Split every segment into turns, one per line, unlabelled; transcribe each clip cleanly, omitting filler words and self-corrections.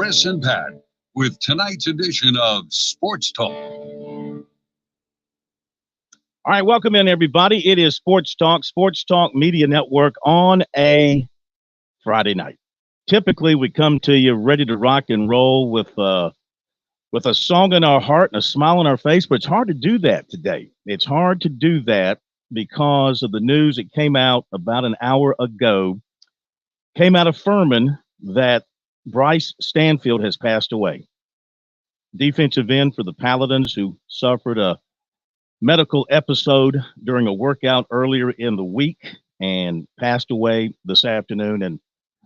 Chris and Pat with tonight's edition of Sports Talk.
All right, welcome in, everybody. It is Sports Talk Media Network on a Friday night. Typically, we come to you ready to rock and roll with a song in our heart and a smile on our face, but it's hard to do that today. It's hard to do that because of the news that came out about an hour ago, came out of Furman, that Bryce Stanfield has passed away. Defensive end for the Paladins, who suffered a medical episode during a workout earlier in the week and passed away this afternoon. And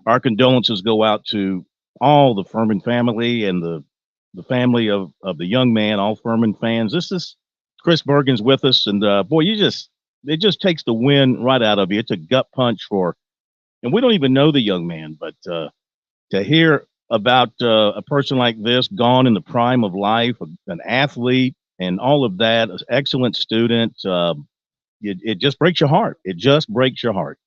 our condolences go out to all the Furman family and the family of the young man, all Furman fans. This is Chris Bergen's with us, and boy, it just takes the wind right out of you. It's a gut punch and we don't even know the young man, but to hear about a person like this gone in the prime of life, an athlete, and all of that, an excellent student, it just breaks your heart. It just breaks your heart.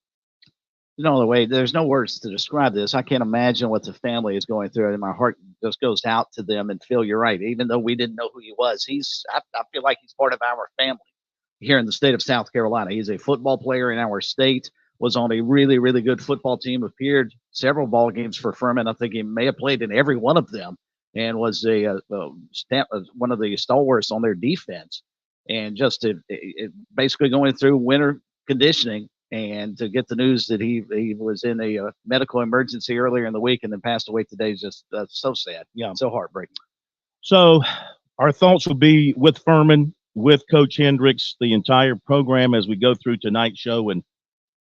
You know, the way there's no words to describe this. I can't imagine what the family is going through, and my heart just goes out to them. And Phil, you're right. Even though we didn't know who he was, I feel like he's part of our family here in the state of South Carolina. He's a football player in our state. Was on a really, really good football team. Appeared several ball games for Furman. I think he may have played in every one of them, and was one of the stalwarts on their defense. And just basically going through winter conditioning. And to get the news that he was in a medical emergency earlier in the week and then passed away today is just so sad.
Yeah.
So heartbreaking.
So our thoughts will be with Furman, with Coach Hendricks, the entire program as we go through tonight's show and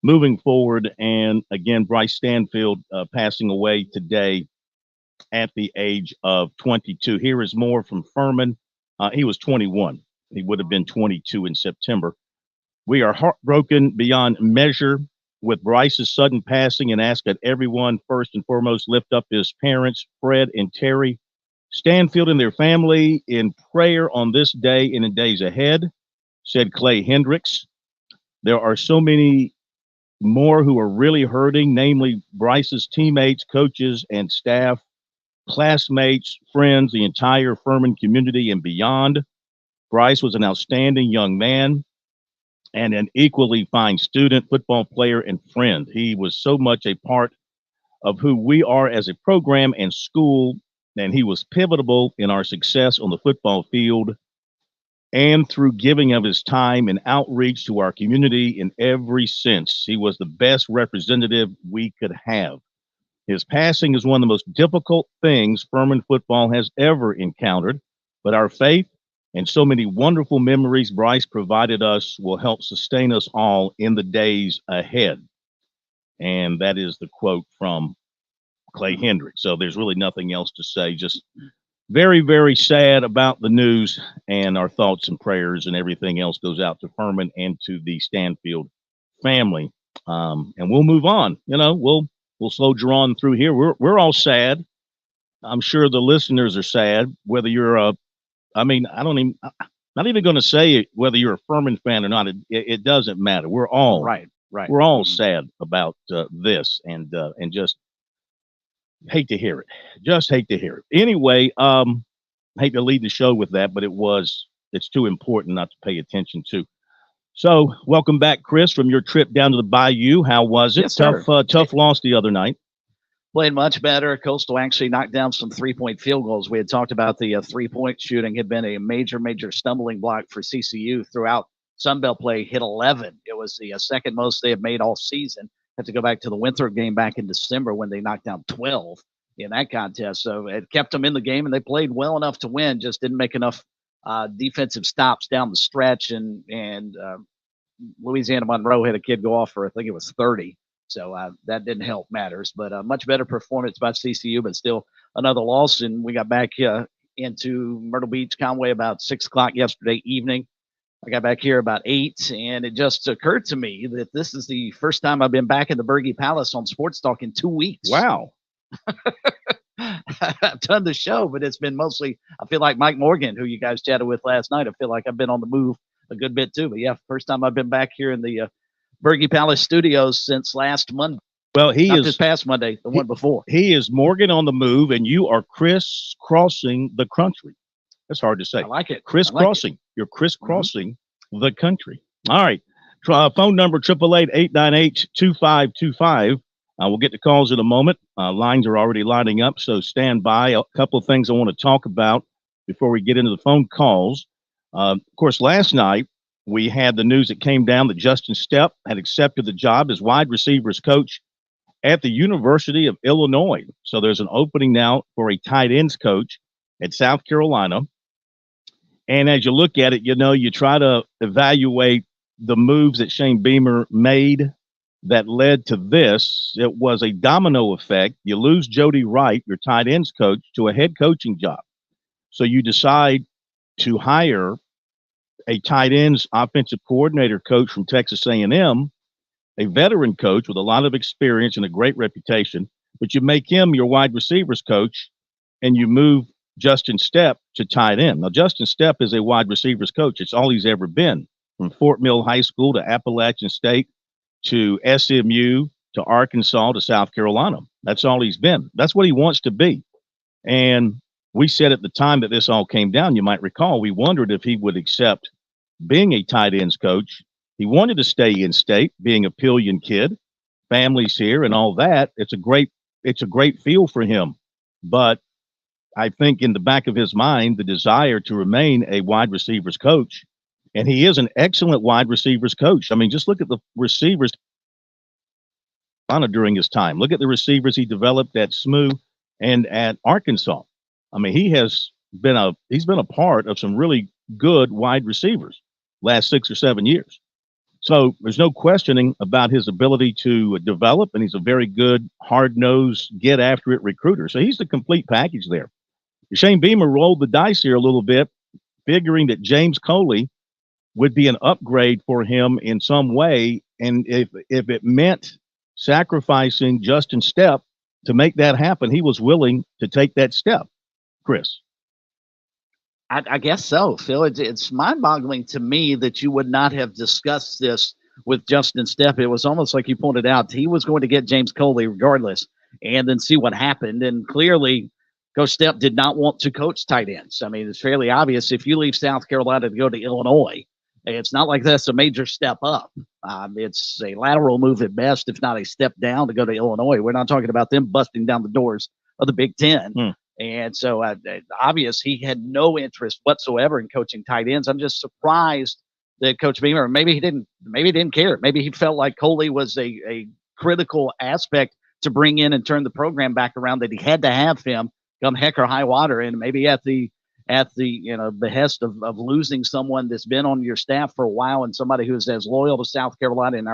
moving forward. And again, Bryce Stanfield passing away today at the age of 22. Here is more from Furman. He was 21. He would have been 22 in September. We are heartbroken beyond measure with Bryce's sudden passing and ask that everyone first and foremost lift up his parents, Fred and Terry Stanfield, and their family in prayer on this day and in days ahead, said Clay Hendricks. There are so many more who are really hurting, namely Bryce's teammates, coaches, and staff, classmates, friends, the entire Furman community and beyond. Bryce was an outstanding young man and an equally fine student, football player, and friend. He was so much a part of who we are as a program and school, and he was pivotal in our success on the football field and through giving of his time and outreach to our community in every sense. He was the best representative we could have. His passing is one of the most difficult things Furman football has ever encountered, but our faith and so many wonderful memories Bryce provided us will help sustain us all in the days ahead. And that is the quote from Clay Hendricks. So there's really nothing else to say. Just very, very sad about the news, and our thoughts and prayers and everything else goes out to Furman and to the Stanfield family. And we'll move on. You know, we'll soldier on through here. We're all sad. I'm sure the listeners are sad, whether you're I'm not even going to say whether you're a Furman fan or not. It doesn't matter. We're all
right.
We're all sad about this, and just hate to hear it. Just hate to hear it. Anyway, hate to lead the show with that, but it's too important not to pay attention to. So, welcome back, Chris, from your trip down to the Bayou. How was it?
Yes,
tough loss the other night.
Played much better. Coastal actually knocked down some three-point field goals. We had talked about the three-point shooting had been a major stumbling block for CCU throughout Sunbelt play. Hit 11. It was the second most they have made all season. Had to go back to the Winthrop game back in December when they knocked down 12 in that contest. So it kept them in the game, and they played well enough to win. Just didn't make enough defensive stops down the stretch. And Louisiana Monroe had a kid go off for, I think it was 30. So that didn't help matters, but a much better performance by CCU, but still another loss. And we got back into Myrtle Beach, Conway about 6 o'clock yesterday evening. I got back here about 8, and it just occurred to me that this is the first time I've been back in the Berge Palace on Sports Talk in 2 weeks.
Wow.
I've done the show, but it's been mostly, I feel like Mike Morgan, who you guys chatted with last night. I feel like I've been on the move a good bit too. But yeah, first time I've been back here in the Berge Palace studios since last Monday.
Well, he
Not
is
this past Monday, the one before.
He is Morgan on the move, and you are crisscrossing the country. That's hard to say.
I like it.
Crisscrossing. You're crisscrossing the country. All right. Phone number 888-898-2525. We'll get to calls in a moment. Lines are already lining up, so stand by. A couple of things I want to talk about before we get into the phone calls. Of course, last night we had the news that came down that Justin Stepp had accepted the job as wide receivers coach at the University of Illinois. So there's an opening now for a tight ends coach at South Carolina. And as you look at it, you try to evaluate the moves that Shane Beamer made that led to this. It was a domino effect. You lose Jody Wright, your tight ends coach, to a head coaching job. So you decide to hire a tight ends offensive coordinator coach from Texas A&M, a veteran coach with a lot of experience and a great reputation, but you make him your wide receivers coach and you move Justin Stepp to tight end. Now, Justin Stepp is a wide receivers coach. It's all he's ever been, from Fort Mill High School to Appalachian State to SMU to Arkansas to South Carolina. That's all he's been. That's what he wants to be. And we said at the time that this all came down, you might recall, we wondered if he would accept being a tight ends coach. He wanted to stay in state, being a Pillion kid, families here and all that. It's a great feel for him. But I think in the back of his mind, the desire to remain a wide receivers coach, and he is an excellent wide receivers coach. I mean, just look at the receivers during his time. Look at the receivers he developed at SMU and at Arkansas. I mean, he's been a part of some really good wide receivers last 6 or 7 years. So there's no questioning about his ability to develop, and he's a very good, hard-nosed, get-after-it recruiter. So he's the complete package there. Shane Beamer rolled the dice here a little bit, figuring that James Coley would be an upgrade for him in some way, and if it meant sacrificing Justin Stepp to make that happen, he was willing to take that step. Chris?
I guess so, Phil. It's mind-boggling to me that you would not have discussed this with Justin Stepp. It was almost like you pointed out, he was going to get James Coley regardless and then see what happened. And clearly, Coach Stepp did not want to coach tight ends. I mean, it's fairly obvious. If you leave South Carolina to go to Illinois, it's not like that's a major step up. It's a lateral move at best, if not a step down to go to Illinois. We're not talking about them busting down the doors of the Big Ten. And so obvious he had no interest whatsoever in coaching tight ends. I'm just surprised that Coach Beamer, maybe he didn't care. Maybe he felt like Coley was a critical aspect to bring in and turn the program back around, that he had to have him come heck or high water. And maybe at the behest of losing someone that's been on your staff for a while and somebody who's as loyal to South Carolina and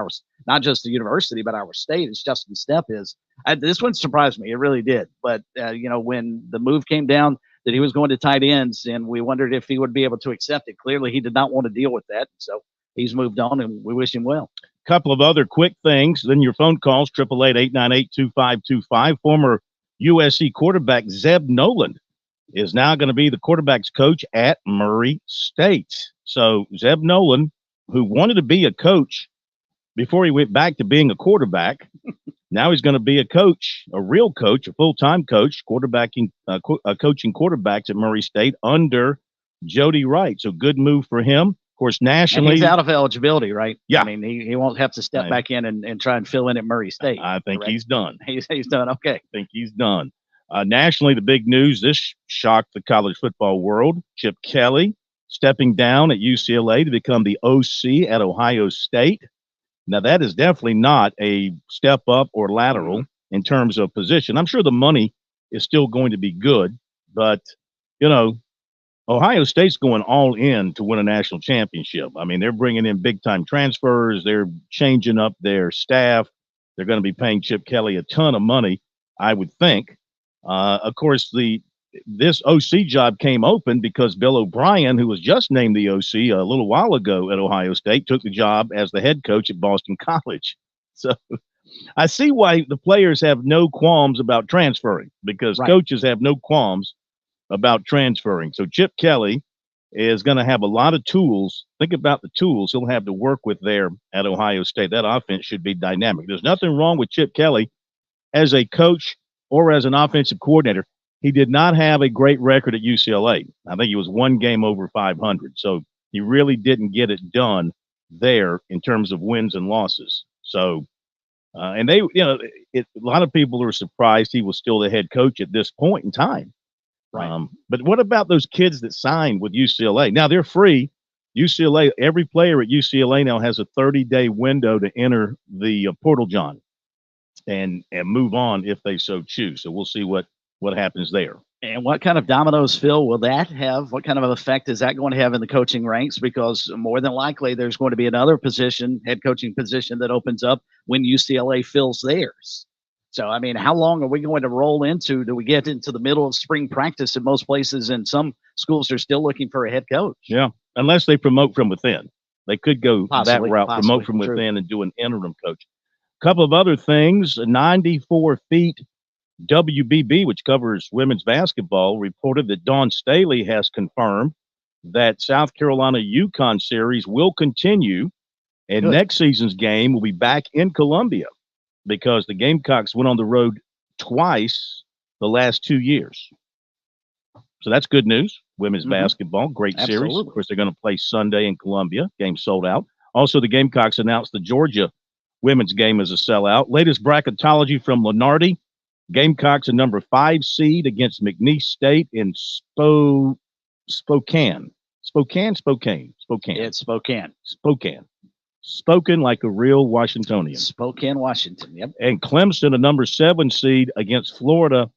not just the university, but our state, as Justin Stepp is. This one surprised me. It really did. But, when the move came down that he was going to tight ends and we wondered if he would be able to accept it, clearly he did not want to deal with that. So he's moved on and we wish him well.
Couple of other quick things. Then your phone calls, 888-898-2525. Former USC quarterback Zeb Noland is now going to be the quarterback's coach at Murray State. So Zeb Noland, who wanted to be a coach before he went back to being a quarterback, now he's going to be a coach, a real coach, a full-time coach, coaching quarterbacks at Murray State under Jody Wright. So good move for him. Of course, nationally,
and he's out of eligibility, right?
Yeah.
I mean, he won't have to step back in and try and fill in at Murray State.
I think he's done.
He's done. Okay.
I think he's done. Nationally, the big news, this shocked the college football world. Chip Kelly stepping down at UCLA to become the OC at Ohio State. Now, that is definitely not a step up or lateral in terms of position. I'm sure the money is still going to be good, but, Ohio State's going all in to win a national championship. I mean, they're bringing in big-time transfers. They're changing up their staff. They're going to be paying Chip Kelly a ton of money, I would think. Of course, this OC job came open because Bill O'Brien, who was just named the OC a little while ago at Ohio State, took the job as the head coach at Boston College. So I see why the players have no qualms about transferring, because coaches have no qualms about transferring. So Chip Kelly is going to have a lot of tools. Think about the tools he'll have to work with there at Ohio State. That offense should be dynamic. There's nothing wrong with Chip Kelly as a coach or as an offensive coordinator. He did not have a great record at UCLA. I think he was one game over 500. So he really didn't get it done there in terms of wins and losses. So, and they, a lot of people are surprised he was still the head coach at this point in time.
Right.
But what about those kids that signed with UCLA? Now they're free. UCLA, every player at UCLA now has a 30-day window to enter the portal, John, and move on if they so choose. So we'll see what happens there.
And what kind of dominoes, Phil, will that have? What kind of effect is that going to have in the coaching ranks? Because more than likely there's going to be another position, head coaching position, that opens up when UCLA fills theirs. So, I mean, how long are we going to roll into? Do we get into the middle of spring practice in most places, and some schools are still looking for a head coach?
Yeah, unless they promote from within. They could go that route, promote from
True.
within and do an interim coach. A couple of other things, 94 feet WBB, which covers women's basketball, reported that Dawn Staley has confirmed that South Carolina UConn series will continue, and next season's game will be back in Columbia, because the Gamecocks went on the road twice the last 2 years. So that's good news. Women's basketball, great series. Of course, they're going to play Sunday in Columbia. Game sold out. Also, the Gamecocks announced the Georgia women's game as a sellout. Latest bracketology from Lenardi. Gamecocks a number 5 seed against McNeese State in Spokane.
It's Spokane.
Spoken like a real Washingtonian.
Spokane, Washington. Yep.
And Clemson, a number 7 seed against Florida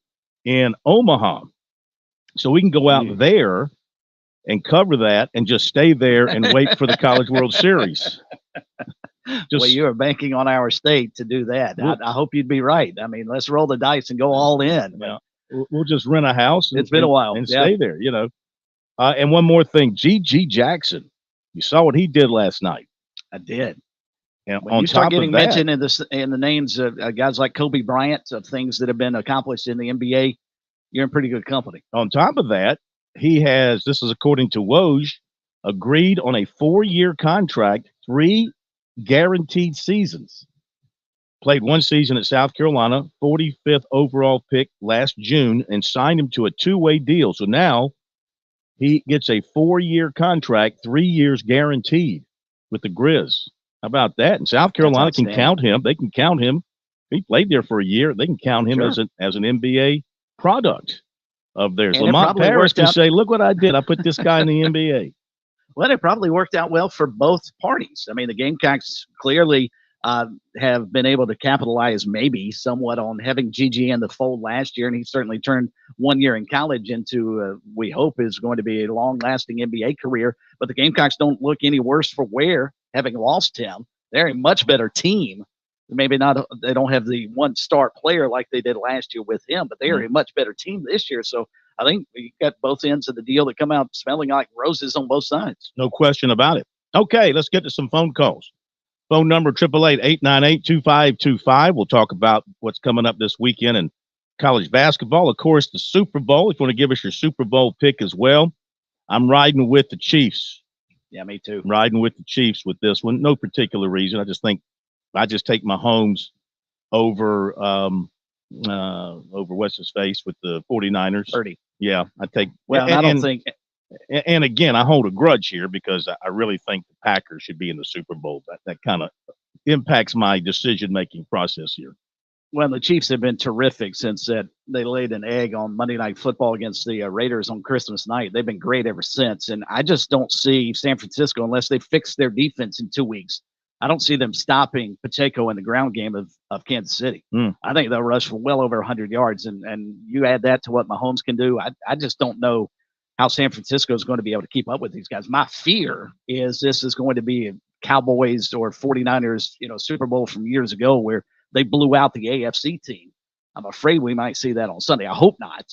in Omaha. So we can go out there and cover that and just stay there and wait for the College World Series.
Well, you are banking on our state to do that. I hope you'd be right. I mean, let's roll the dice and go all in.
Yeah. We'll just rent a house.
It's been a while.
And stay there, And one more thing, G.G. Jackson. You saw what he did last night.
I did.
And
when you start getting mentioned in the names of guys like Kobe Bryant, of things that have been accomplished in the NBA, you're in pretty good company.
On top of that, he has, this is according to Woj, agreed on a 4-year contract, 3 guaranteed seasons. Played 1 season at South Carolina, 45th overall pick last June, and signed him to a 2-way deal. So now he gets a 4-year contract, 3 years guaranteed with the Grizz. How about that? And South Carolina can count him. They can count him. He played there for a year. They can count him as an NBA product of theirs.
And
Lamont Paris can say, look what I did. I put this guy in the NBA.
Well, it probably worked out well for both parties. I mean, the Gamecocks clearly have been able to capitalize maybe somewhat on having GG in the fold last year, and he certainly turned 1 year in college into, we hope, is going to be a long-lasting NBA career. But the Gamecocks don't look any worse for wear, having lost him. They're a much better team. Maybe not, they don't have the one star player like they did last year with him, but they are a much better team this year. So I think we got both ends of the deal that come out smelling like roses on both sides.
No question about it. Okay, let's get to some phone calls. Phone number 888-898-2525. We'll talk about what's coming up this weekend in college basketball. Of course, the Super Bowl. If you want to give us your Super Bowl pick as well, I'm riding with the Chiefs.
Yeah, me too.
Riding with the Chiefs with this one. No particular reason. I just take Mahomes over what's his face with the 49ers.
30.
Yeah, I take.
Well, I don't think.
And again, I hold a grudge here because I really think the Packers should be in the Super Bowl. That kind of impacts my decision-making process here.
Well, the Chiefs have been terrific since they laid an egg on Monday Night Football against the Raiders on Christmas night. They've been great ever since. And I just don't see San Francisco, unless they fix their defense in 2 weeks, I don't see them stopping Pacheco in the ground game of Kansas City. I think they'll rush for well over 100 yards. And you add that to what Mahomes can do, I just don't know how San Francisco is going to be able to keep up with these guys. My fear is this is going to be a Cowboys or 49ers, Super Bowl from years ago where they blew out the AFC team. I'm afraid we might see that on Sunday. I hope not.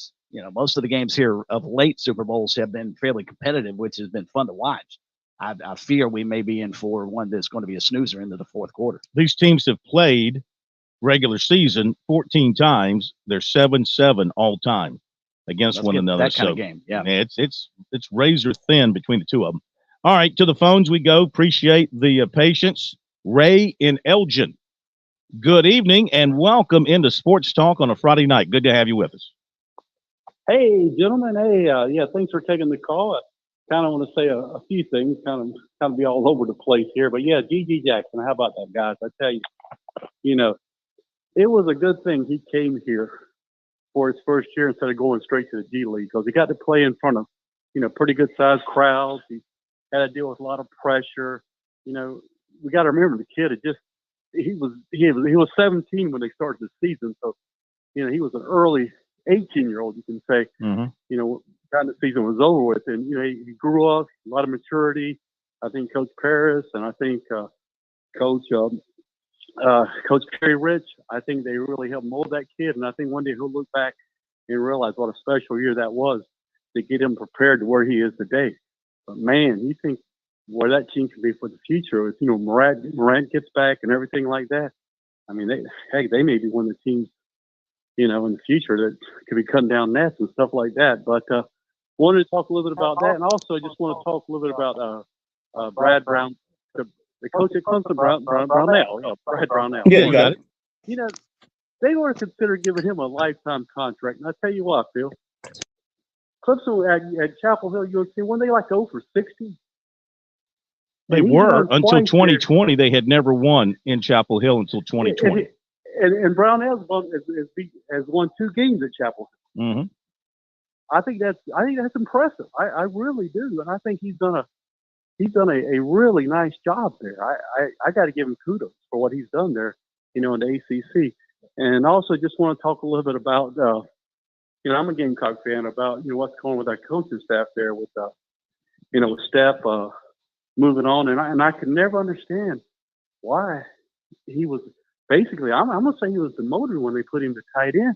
Most of the games here of late Super Bowls have been fairly competitive, which has been fun to watch. I fear we may be in for one that's going to be a snoozer into the fourth quarter.
These teams have played regular season 14 times. They're 7-7 all time. against
Let's
one
get
another.
That kind of game. Yeah.
It's razor thin between the two of them. All right, to the phones we go. Appreciate the patience. Ray in Elgin. Good evening and welcome into Sports Talk on a Friday night. Good to have you with us.
Hey, gentlemen. Hey, yeah, thanks for taking the call. I kind of want to say a few things, kind of be all over the place here. But yeah, G.G. Jackson, how about that, guys? I tell you, it was a good thing he came here for his first year instead of going straight to the G League, because he got to play in front of, pretty good sized crowds. He had to deal with a lot of pressure. We got to remember the kid he was 17 when they started the season, so he was an early 18-year-old, you can say. Kind of season was over with, and he grew up, a lot of maturity. I think Coach Paris and I think Coach Perry Rich, I think they really helped mold that kid, and I think one day he'll look back and realize what a special year that was to get him prepared to where he is today. But man, you think where that team can be for the future if Morant gets back and everything like that. I mean, they may be one of the teams, in the future that could be cutting down nets and stuff like that. But wanted to talk a little bit about that, and also I just want to talk a little bit about Brad Brown, the coach at Clemson, Brownell. Yeah, Brad Brownell.
Yeah, you got it.
They were to consider giving him a lifetime contract. And I tell you what, Phil, Clemson at Chapel Hill, UNC, when they 0 for 60.
They were until 2020. They had never won in Chapel Hill until 2020.
And Brownell has won 2 games at Chapel Hill.
Mm-hmm.
I think that's impressive. I really do, and I think he's done a really nice job there. I got to give him kudos for what he's done there, in the ACC. And also just want to talk a little bit about, I'm a Gamecock fan, about what's going on with our coaching staff there with with Steph moving on, and I could never understand why he was basically. I'm gonna say he was demoted when they put him to tight end,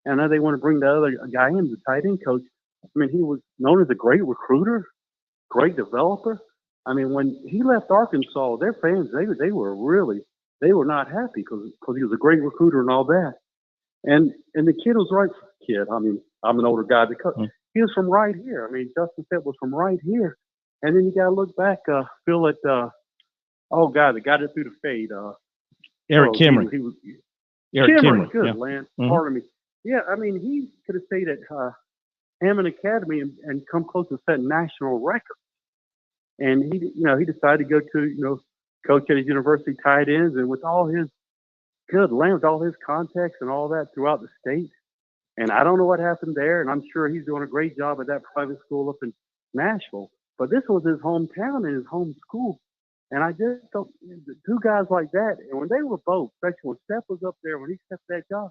and now they want to bring the other guy in, the tight end coach. I mean, he was known as a great recruiter, great developer. I mean, when he left Arkansas, their fans they were not happy because he was a great recruiter and all that. And the kid was right. I mean, I'm an older guy because he was from right here. I mean, Justin Stepp was from right here. And then you got to look back, Phil, at the guy that threw the fade.
Eric Kimmerer.
Eric Kimmerer. Good,
yeah.
Lance.
Mm-hmm.
Pardon me. Yeah, I mean, he could have stayed at Hammond Academy and come close to setting national records. And he decided to go to, coach at his university tight ends, and with all his with all his contacts and all that throughout the state. And I don't know what happened there, and I'm sure he's doing a great job at that private school up in Nashville. But this was his hometown and his home school. And I just don't, 2 guys like that, and when they were both, especially when Steph was up there, when he accepted that job,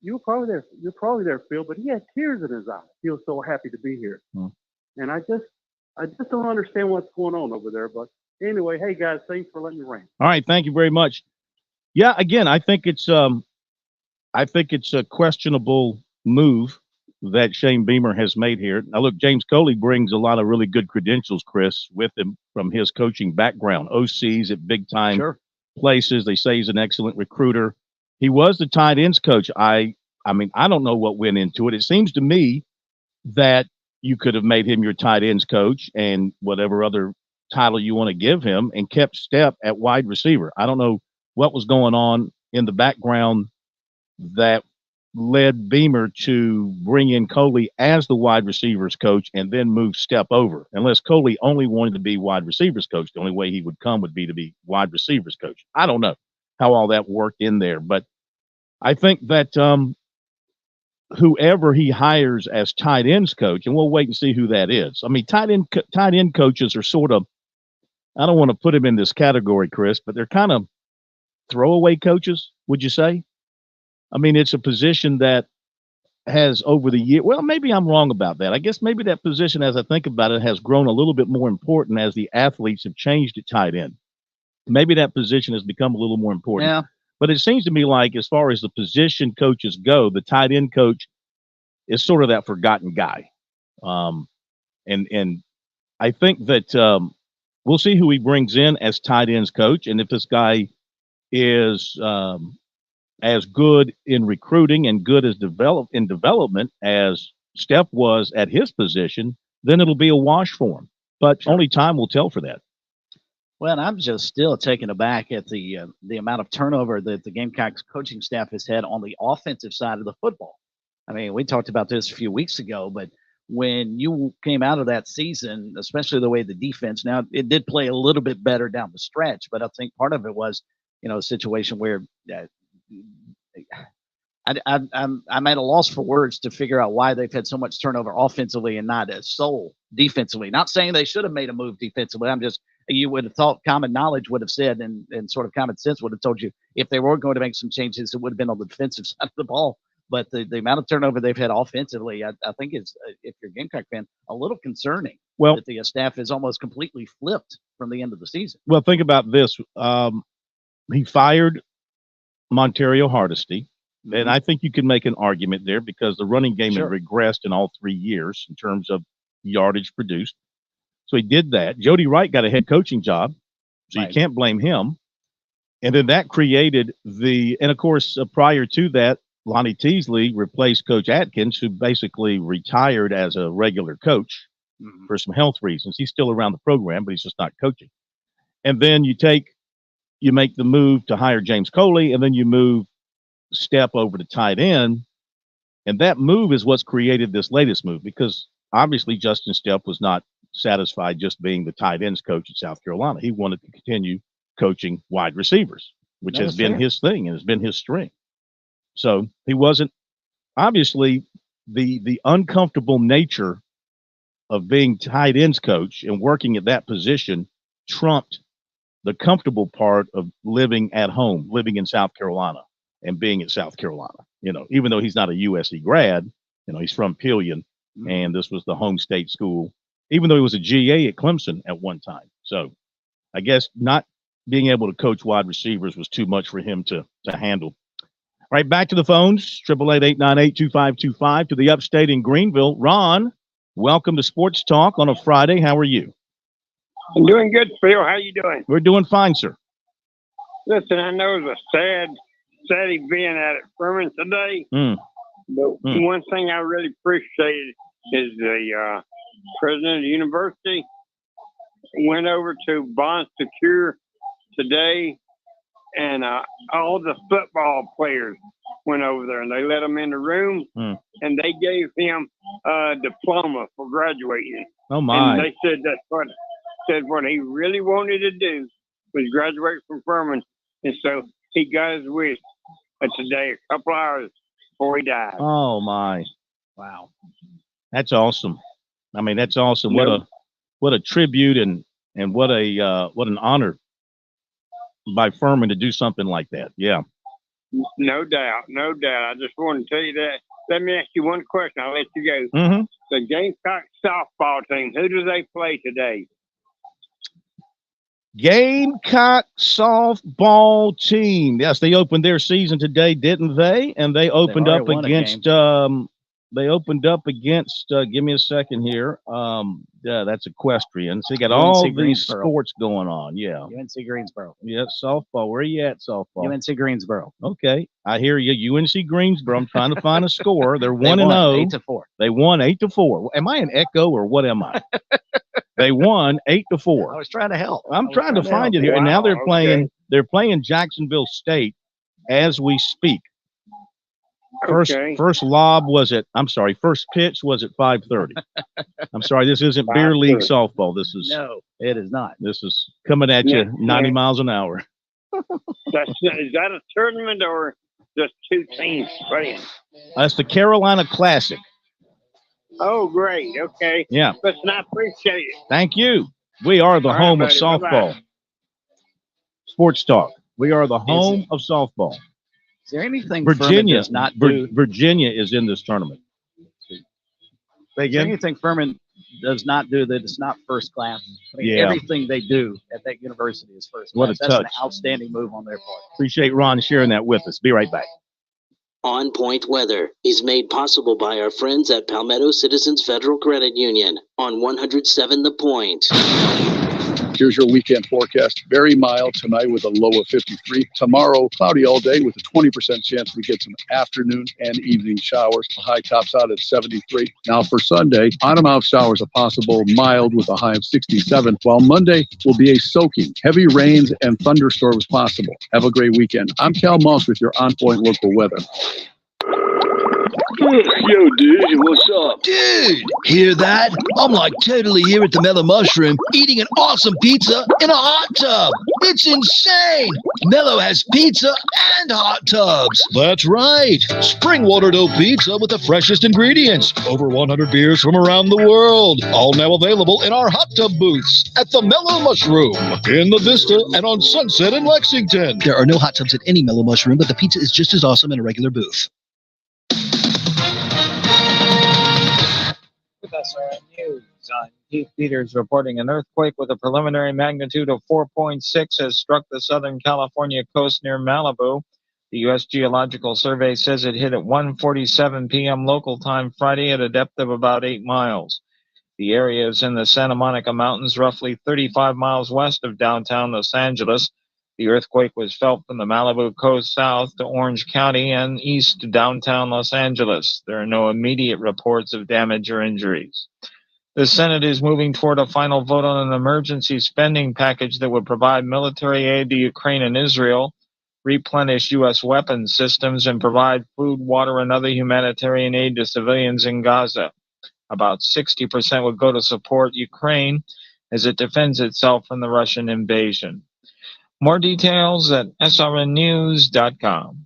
you're probably there, Phil, but he had tears in his eyes. He was so happy to be here. And I just don't understand what's going on over there. But anyway, hey guys, thanks for letting me rant.
All right, thank you very much. Yeah, again, I think it's a questionable move that Shane Beamer has made here. Now, look, James Coley brings a lot of really good credentials, Chris, with him from his coaching background. OCs at big-time places. They say he's an excellent recruiter. He was the tight ends coach. I mean, I don't know what went into it. It seems to me that you could have made him your tight ends coach and whatever other title you want to give him and kept Step at wide receiver. I don't know what was going on in the background that led Beamer to bring in Coley as the wide receivers coach and then move Step over. Unless Coley only wanted to be wide receivers coach, the only way he would come would be to be wide receivers coach. I don't know how all that worked in there, but I think that whoever he hires as tight ends coach, and we'll wait and see who that is. I mean, tight end coaches are sort of, I don't want to put him in this category, Chris, but they're kind of throwaway coaches, would you say? I mean, it's a position that has over the year, well, maybe I'm wrong about that. I guess maybe that position, as I think about it, has grown a little bit more important as the athletes have changed at tight end. Maybe that position has become a little more important.
Yeah.
But it seems to me like as far as the position coaches go, the tight end coach is sort of that forgotten guy. And I think that we'll see who he brings in as tight ends coach. And if this guy is as good in recruiting and good as development as Steph was at his position, then it'll be a wash for him. But only time will tell for that.
Well, and I'm just still taken aback at the amount of turnover that the Gamecocks coaching staff has had on the offensive side of the football. I mean, we talked about this a few weeks ago, but when you came out of that season, especially the way the defense, now it did play a little bit better down the stretch, but I think part of it was, a situation where I'm at a loss for words to figure out why they've had so much turnover offensively and not a soul defensively. Not saying they should have made a move defensively. You would have thought common knowledge would have said and sort of common sense would have told you if they were going to make some changes, it would have been on the defensive side of the ball. But the amount of turnover they've had offensively, I think is, if you're a Gamecock fan, a little concerning.
Well,
that the staff is almost completely flipped from the end of the season.
Well, think about this. He fired Montario Hardesty. And I think you can make an argument there because the running game had regressed in all 3 years in terms of yardage produced. So he did that. Jody Wright got a head coaching job, so you can't blame him. And then that created and of course, prior to that, Lonnie Teasley replaced Coach Atkins, who basically retired as a regular coach for some health reasons. He's still around the program, but he's just not coaching. And then you make the move to hire James Coley, and then you move Step over to tight end, and that move is what's created this latest move because obviously Justin Stepp was not satisfied just being the tight ends coach at South Carolina. He wanted to continue coaching wide receivers, which has been his thing and has been his strength. So he wasn't obviously the uncomfortable nature of being tight ends coach and working at that position trumped the comfortable part of living at home, living in South Carolina. And being at South Carolina, even though he's not a USC grad, he's from Pillion, and this was the home state school, even though he was a GA at Clemson at one time. So I guess not being able to coach wide receivers was too much for him to handle. All right, back to the phones, 888-898-2525 to the upstate in Greenville. Ron, welcome to Sports Talk on a Friday. How are you?
I'm doing good, Phil. How you doing?
We're doing fine, sir.
Listen, I know it was a sad event out at Furman today. But one thing I really appreciated is the president of the university went over to Bon Secure today, and all the football players went over there, and they let him in the room, and they gave him a diploma for graduating.
Oh, my.
And they said what he really wanted to do was graduate from Furman, and so he got his wish today, a couple hours before he died.
Oh, my. Wow. That's awesome. I mean, that's awesome. What a tribute and what an honor by Furman to do something like that. Yeah.
No doubt. No doubt. I just wanted to tell you that. Let me ask you one question. I'll let you go.
Mm-hmm.
The Gamecock softball team, who do they play today?
Gamecock softball team. Yes, they opened their season today, didn't they? And they opened up against give me a second here. That's equestrian. So you got all these sports going on. Yeah.
UNC Greensboro.
Yeah, softball. Where are you at, softball?
UNC Greensboro.
Okay. I hear you. UNC Greensboro. I'm trying to find a score. They're 1-0.
8-4.
They won 8-4. Am I an echo or what am I? They won 8-4.
I was trying to help.
I'm trying to find it here. And now they're playing Jacksonville State as we speak. First lob was first pitch was at 5:30. I'm sorry, this isn't beer league softball.
No, it is not.
This is coming at you 90 miles an hour.
Is that a tournament or just two teams playing?
That's the Carolina Classic.
Oh, great. Okay.
Yeah.
Listen, I appreciate it.
Thank you. We are the home of softball.
Bye-bye.
Sports Talk. We are the home of softball.
Is there anything
Virginia
does not do?
Virginia is in this tournament.
Is there anything Furman does not do that is not first class? I mean, everything they do at that university is first class.
What a touch.
That's an outstanding move on their part.
Appreciate Ron sharing that with us. Be right back.
On Point Weather is made possible by our friends at Palmetto Citizens Federal Credit Union on 107 The Point.
Here's your weekend forecast. Very mild tonight with a low of 53. Tomorrow, cloudy all day with a 20% chance we get some afternoon and evening showers. The high tops out at 73. Now for Sunday, on-and-off showers are possible, mild with a high of 67, while Monday will be a soaking. Heavy rains and thunderstorms possible. Have a great weekend. I'm Cal Moss with your On Point local weather.
Yo, dude, what's up?
Dude, hear that? I'm like totally here at the Mellow Mushroom eating an awesome pizza in a hot tub. It's insane. Mellow has pizza and hot tubs. That's right. Spring water dough pizza with the freshest ingredients. Over 100 beers from around the world. All now available in our hot tub booths at the Mellow Mushroom in the Vista and on Sunset in Lexington. There are no hot tubs at any Mellow Mushroom, but the pizza is just as awesome in a regular booth.
With SRN News, I'm Keith Peters reporting an earthquake with a preliminary magnitude of 4.6 has struck the Southern California coast near Malibu. The U.S. Geological Survey says it hit at 1:47 p.m. local time Friday at a depth of about 8 miles. The area is in the Santa Monica Mountains, roughly 35 miles west of downtown Los Angeles. The earthquake was felt from the Malibu coast south to Orange County and east to downtown Los Angeles. There are no immediate reports of damage or injuries. The Senate is moving toward a final vote on an emergency spending package that would provide military aid to Ukraine and Israel, replenish U.S. weapons systems, and provide food, water, and other humanitarian aid to civilians in Gaza. About 60% would go to support Ukraine as it defends itself from the Russian invasion. More details at srnnews.com.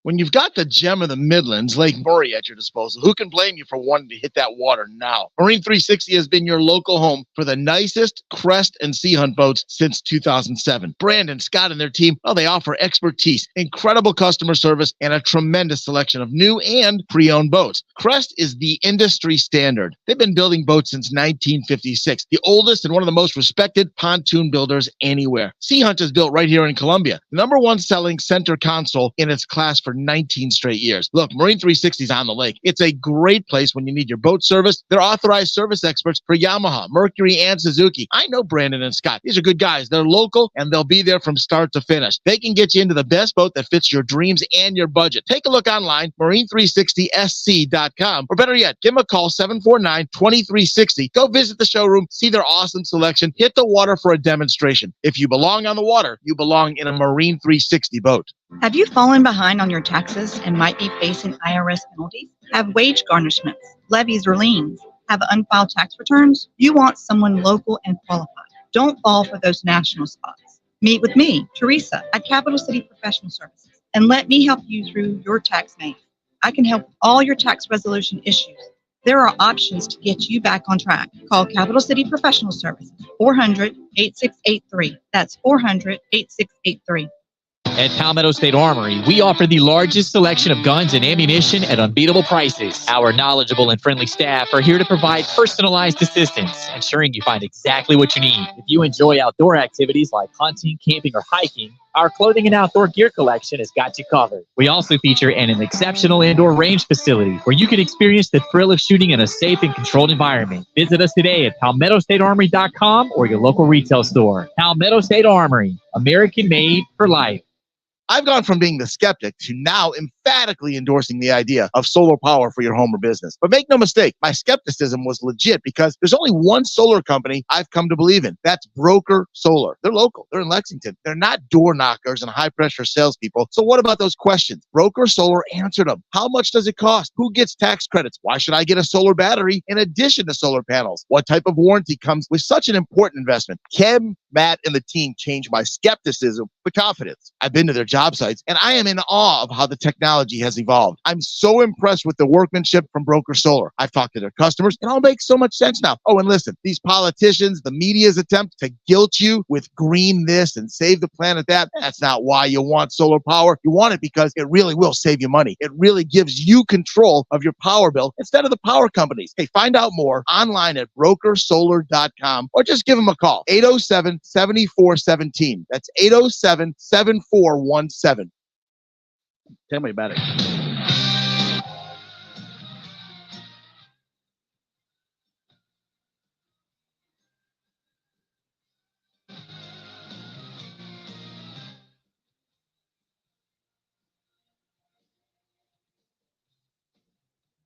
When you've got the gem of the Midlands, Lake Murray, at your disposal, who can blame you for wanting to hit that water now? Marine 360 has been your local home for the nicest crest and sea hunt boats since 2007. Brandon, Scott, and their team, well, they offer expertise, incredible customer service, and a tremendous selection of new and pre-owned boats. Crest is the industry standard. They've been building boats since 1956, the oldest and one of the most respected pontoon builders anywhere. Sea Hunt is built right here in Columbia, the #1 selling center console in its class for 19 straight years. Look, Marine 360 is on the lake. It's a great place when you need your boat service. They're authorized service experts for Yamaha, Mercury, and Suzuki. I know Brandon and Scott. These are good guys. They're local, and they'll be there from start to finish. They can get you into the best boat that fits your dreams and your budget. Take a look online, marine360sc.com, or better yet, give them a call, 749-2360. Go visit the showroom, see their awesome selection, hit the water for a demonstration. If you belong on the water, you belong in a Marine 360 boat.
Have you fallen behind on your taxes and might be facing IRS penalties? Have wage garnishments, levies, or liens? Have unfiled tax returns? You want someone local and qualified. Don't fall for those national spots. Meet with me, Teresa, at Capital City Professional Services, and let me help you through your tax maze. I can help with all your tax resolution issues. There are options to get you back on track. Call Capital City Professional Services, 400-8683. That's 400-8683.
At Palmetto State Armory, we offer the largest selection of guns and ammunition at unbeatable prices. Our knowledgeable and friendly staff are here to provide personalized assistance, ensuring you find exactly what you need. If you enjoy outdoor activities like hunting, camping, or hiking, our clothing and outdoor gear collection has got you covered. We also feature an exceptional indoor range facility where you can experience the thrill of shooting in a safe and controlled environment. Visit us today at PalmettoStateArmory.com or your local retail store. Palmetto State Armory, American made for life.
I've gone from being the skeptic to now emphatically endorsing the idea of solar power for your home or business. But make no mistake, my skepticism was legit because there's only one solar company I've come to believe in. That's Broker Solar. They're local. They're in Lexington. They're not door knockers and high-pressure salespeople. So what about those questions? Broker Solar answered them. How much does it cost? Who gets tax credits? Why should I get a solar battery in addition to solar panels? What type of warranty comes with such an important investment? Kim, Matt, and the team changed my skepticism with confidence. I've been to their job sites, and I am in awe of how the technology has evolved. I'm so impressed with the workmanship from Broker Solar. I've talked to their customers. It all makes so much sense now. Oh, and listen, these politicians, the media's attempt to guilt you with green this and save the planet that, that's not why you want solar power. You want it because it really will save you money. It really gives you control of your power bill instead of the power companies. Hey, find out more online at brokersolar.com or just give them a call, 807-7417. That's 807-7417.
Tell me about it.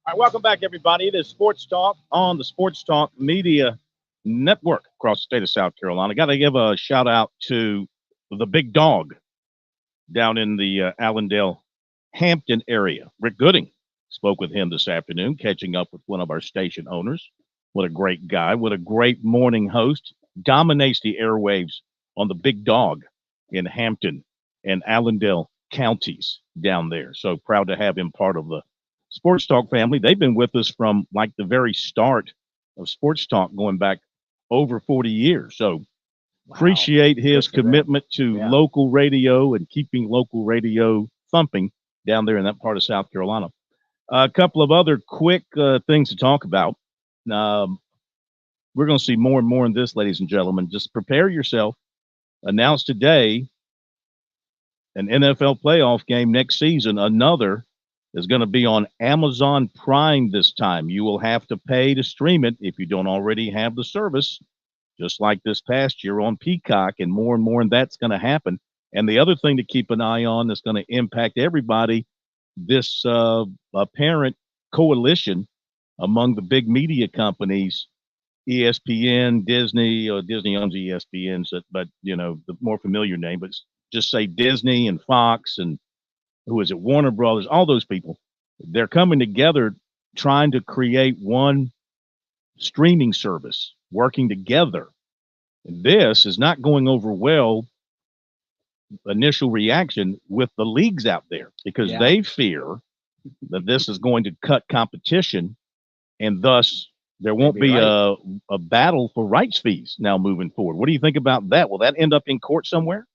All right, welcome back, everybody. It is Sports Talk on the Sports Talk Media Network across the state of South Carolina. Got to give a shout out to the big dog down in the Allendale, Hampton area. Rick Gooding, spoke with him this afternoon, catching up with one of our station owners. What a great guy. What a great morning host. Dominates the airwaves on the big dog in Hampton and Allendale counties down there. So proud to have him part of the Sports Talk family. They've been with us from like the very start of Sports Talk going back over 40 years. So appreciate his commitment to local radio and keeping local radio thumping down there in that part of South Carolina. A couple of other quick things to talk about. We're going to see more and more in this, ladies and gentlemen. Just prepare yourself. Announced today an NFL playoff game next season. Another is going to be on Amazon Prime this time. You will have to pay to stream it if you don't already have the service, just like this past year on Peacock, and more, and that's going to happen. And the other thing to keep an eye on that's going to impact everybody, this apparent coalition among the big media companies, ESPN, Disney, or Disney owns ESPN, but, you know, the more familiar name, but just say Disney and Fox and who is it, Warner Brothers, all those people, they're coming together trying to create one streaming service, working together. And this is not going over well, initial reaction with the leagues out there, because they fear that this is going to cut competition, and thus there won't be a battle for rights fees now moving forward. What do you think about that? Will that end up in court somewhere?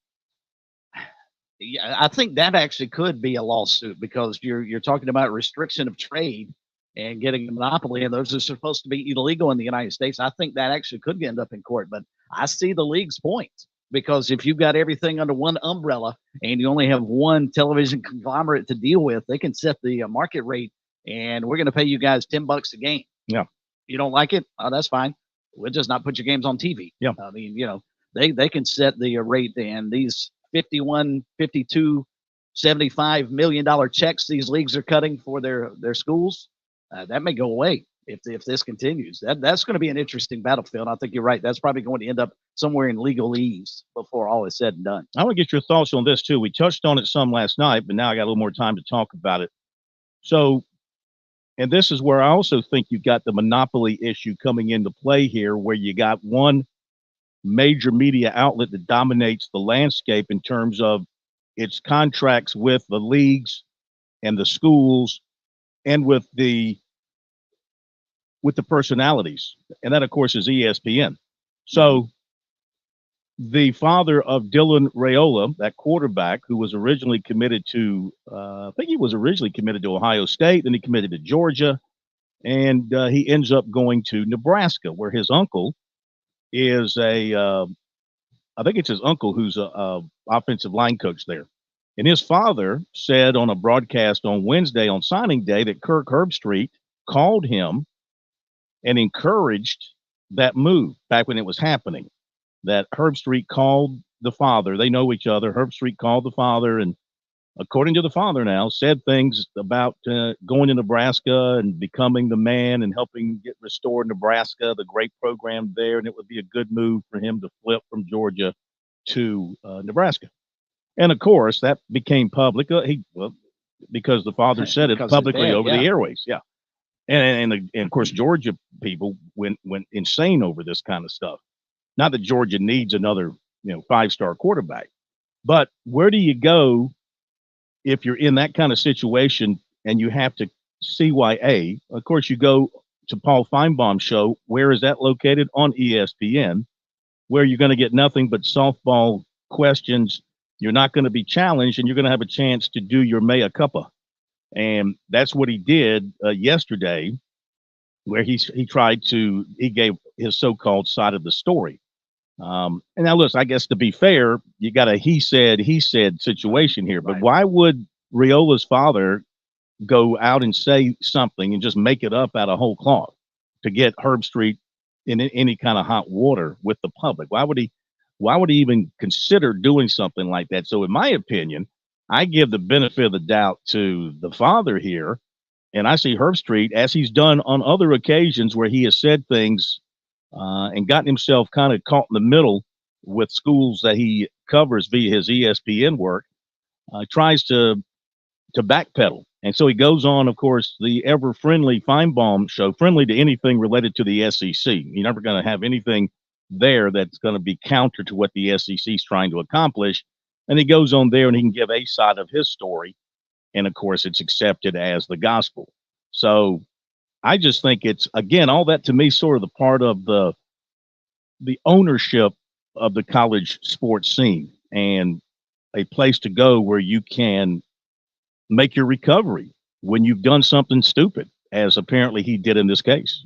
Yeah, I think that actually could be a lawsuit, because you're talking about restriction of trade and getting a monopoly, and those are supposed to be illegal in the United States. I think that actually could end up in court, but I see the league's point, because if you've got everything under one umbrella and you only have one television conglomerate to deal with, they can set the market rate, and we're going to pay you guys $10 a game.
Yeah.
You don't like it? Oh, that's fine. We'll just not put your games on TV.
Yeah.
I mean, you know, they can set the rate, and these 51, 52, $75 million checks these leagues are cutting for their schools, that may go away if this continues. That's going to be an interesting battlefield. I think you're right. That's probably going to end up somewhere in legalese before all is said and done.
I want to get your thoughts on this too. We touched on it some last night, but now I got a little more time to talk about it. So, and this is where I also think you've got the monopoly issue coming into play here, where you got one major media outlet that dominates the landscape in terms of its contracts with the leagues and the schools and with the personalities. And that, of course, is ESPN. So the father of Dylan Raiola, that quarterback who was originally committed to, I think he was originally committed to Ohio State, then he committed to Georgia, and he ends up going to Nebraska, where his uncle is I think it's his uncle who's a offensive line coach there. And his father said on a broadcast on Wednesday on signing day that Kirk Herbstreit called him and encouraged that move back when it was happening, that Herbstreit called the father. They know each other. Herbstreit called the father, and according to the father now, said things about going to Nebraska and becoming the man and helping get restored Nebraska, the great program there, and it would be a good move for him to flip from Georgia to Nebraska. And, of course, that became public because the father said it publicly over the airways. Yeah. And of course, Georgia people went insane over this kind of stuff. Not that Georgia needs another, 5-star quarterback, but where do you go if you're in that kind of situation and you have to CYA? Of course, you go to Paul Feinbaum's show. Where is that located? On ESPN, where you're going to get nothing but softball questions. You're not going to be challenged, and you're going to have a chance to do your mea culpa. And that's what he did yesterday, where he gave his so-called side of the story. And now, listen, I guess to be fair, you got a he said situation here. But why would Raiola's father go out and say something and just make it up out of whole cloth to get Herbstreit in any kind of hot water with the public? Why would he even consider doing something like that? So in my opinion, I give the benefit of the doubt to the father here And I see Herbstreit, as he's done on other occasions where he has said things and gotten himself kind of caught in the middle with schools that he covers via his ESPN work, tries to backpedal. And so he goes on, of course, the ever-friendly Feinbaum show, friendly to anything related to the SEC. You're never going to have anything there that's going to be counter to what the SEC is trying to accomplish. And he goes on there and he can give a side of his story. And, of course, it's accepted as the gospel. So I just think it's, again, all that to me sort of the part of the ownership of the college sports scene and a place to go where you can make your recovery when you've done something stupid, as apparently he did in this case.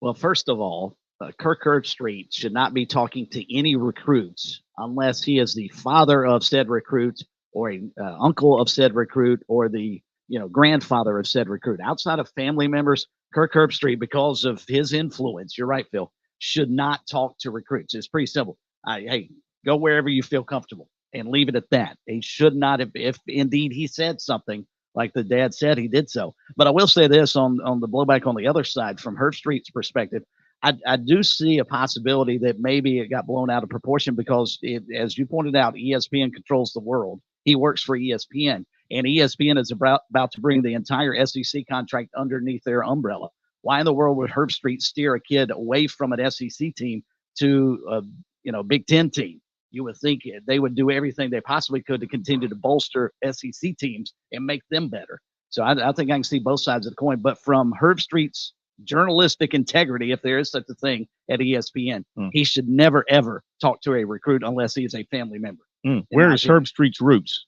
Well, first of all, Kirk Herbstreit should not be talking to any recruits unless he is the father of said recruit or a uncle of said recruit or the grandfather of said recruit. Outside of family members, Kirk Herbstreit, because of his influence, you're right, Phil, should not talk to recruits. It's pretty simple. Hey, go wherever you feel comfortable and leave it at that. He should not have, if indeed he said something like the dad said, he did so. But I will say this on the blowback on the other side, from Herbstreit's perspective, I do see a possibility that maybe it got blown out of proportion because, as you pointed out, ESPN controls the world. He works for ESPN, and ESPN is about to bring the entire SEC contract underneath their umbrella. Why in the world would Herbstreit steer a kid away from an SEC team to a Big Ten team? You would think they would do everything they possibly could to continue to bolster SEC teams and make them better. So I think I can see both sides of the coin. But from Herbstreit's journalistic integrity, if there is such a thing at ESPN, he should never, ever talk to a recruit unless he is a family member.
Where is Herbstreit's roots?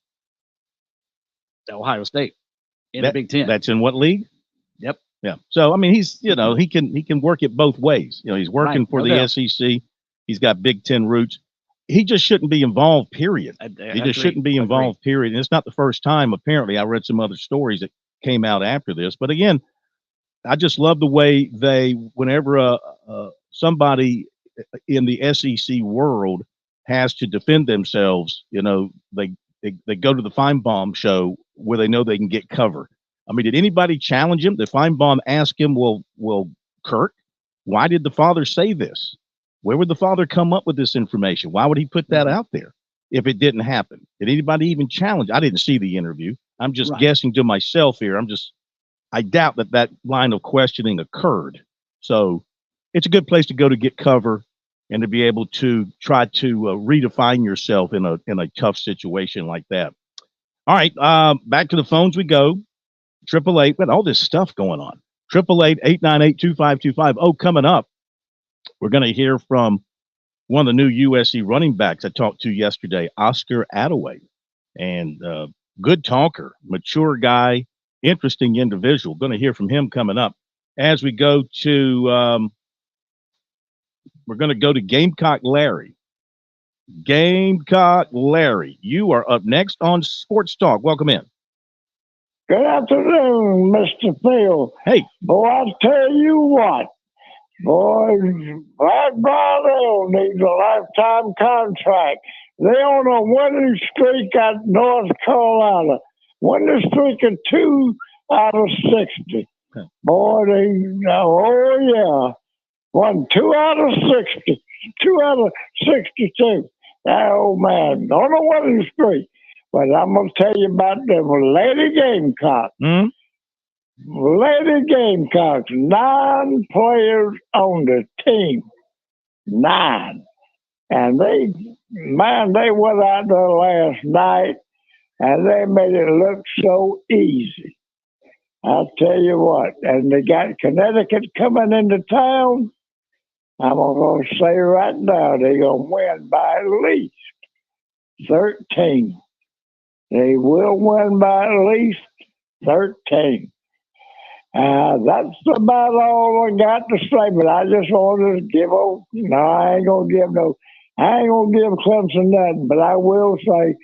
Ohio State in the Big Ten.
That's in what league?
Yep.
Yeah. So, I mean, he's, he can work it both ways. He's working for the SEC. He's got Big Ten roots. He just shouldn't be involved, period. He just shouldn't be involved, period. And it's not the first time, apparently. I read some other stories that came out after this. But again, I just love the way whenever somebody in the SEC world has to defend themselves, they go to the Feinbaum show where they know they can get cover. I mean, did anybody challenge him? Did Feinbaum ask him, well, Kirk, why did the father say this? Where would the father come up with this information? Why would he put that out there if it didn't happen? Did anybody even challenge? I didn't see the interview. I'm just guessing to myself here. I doubt that line of questioning occurred. So it's a good place to go to get cover and to be able to try to redefine yourself in a tough situation like that. All right, back to the phones we go. 888, but all this stuff going on. 888-898-2525. Oh, coming up, we're going to hear from one of the new USC running backs I talked to yesterday, Oscar Attaway. And good talker, mature guy, interesting individual. Going to hear from him coming up. As we go to, we're going to go to Gamecock Larry. Gamecock Larry, you are up next on Sports Talk. Welcome in.
Good afternoon, Mr. Phil.
Hey.
Boy, I tell you what, boy, Brad Brownell needs a lifetime contract. They on a winning streak at North Carolina. Winning streak of 2 out of 60. Boy, oh yeah. Won 2 out of 60. 2 out of 62. That old man on a winning streak. But I'm going to tell you about the Lady Gamecocks. Lady Gamecocks, 9 players on the team. 9. And they went out there last night, and they made it look so easy. I'll tell you what. And they got Connecticut coming into town. I'm going to say right now, they're going to win by at least 13. They will win by at least 13. That's about all I got to say, but I just wanted to give I ain't going to give Clemson nothing, but I will say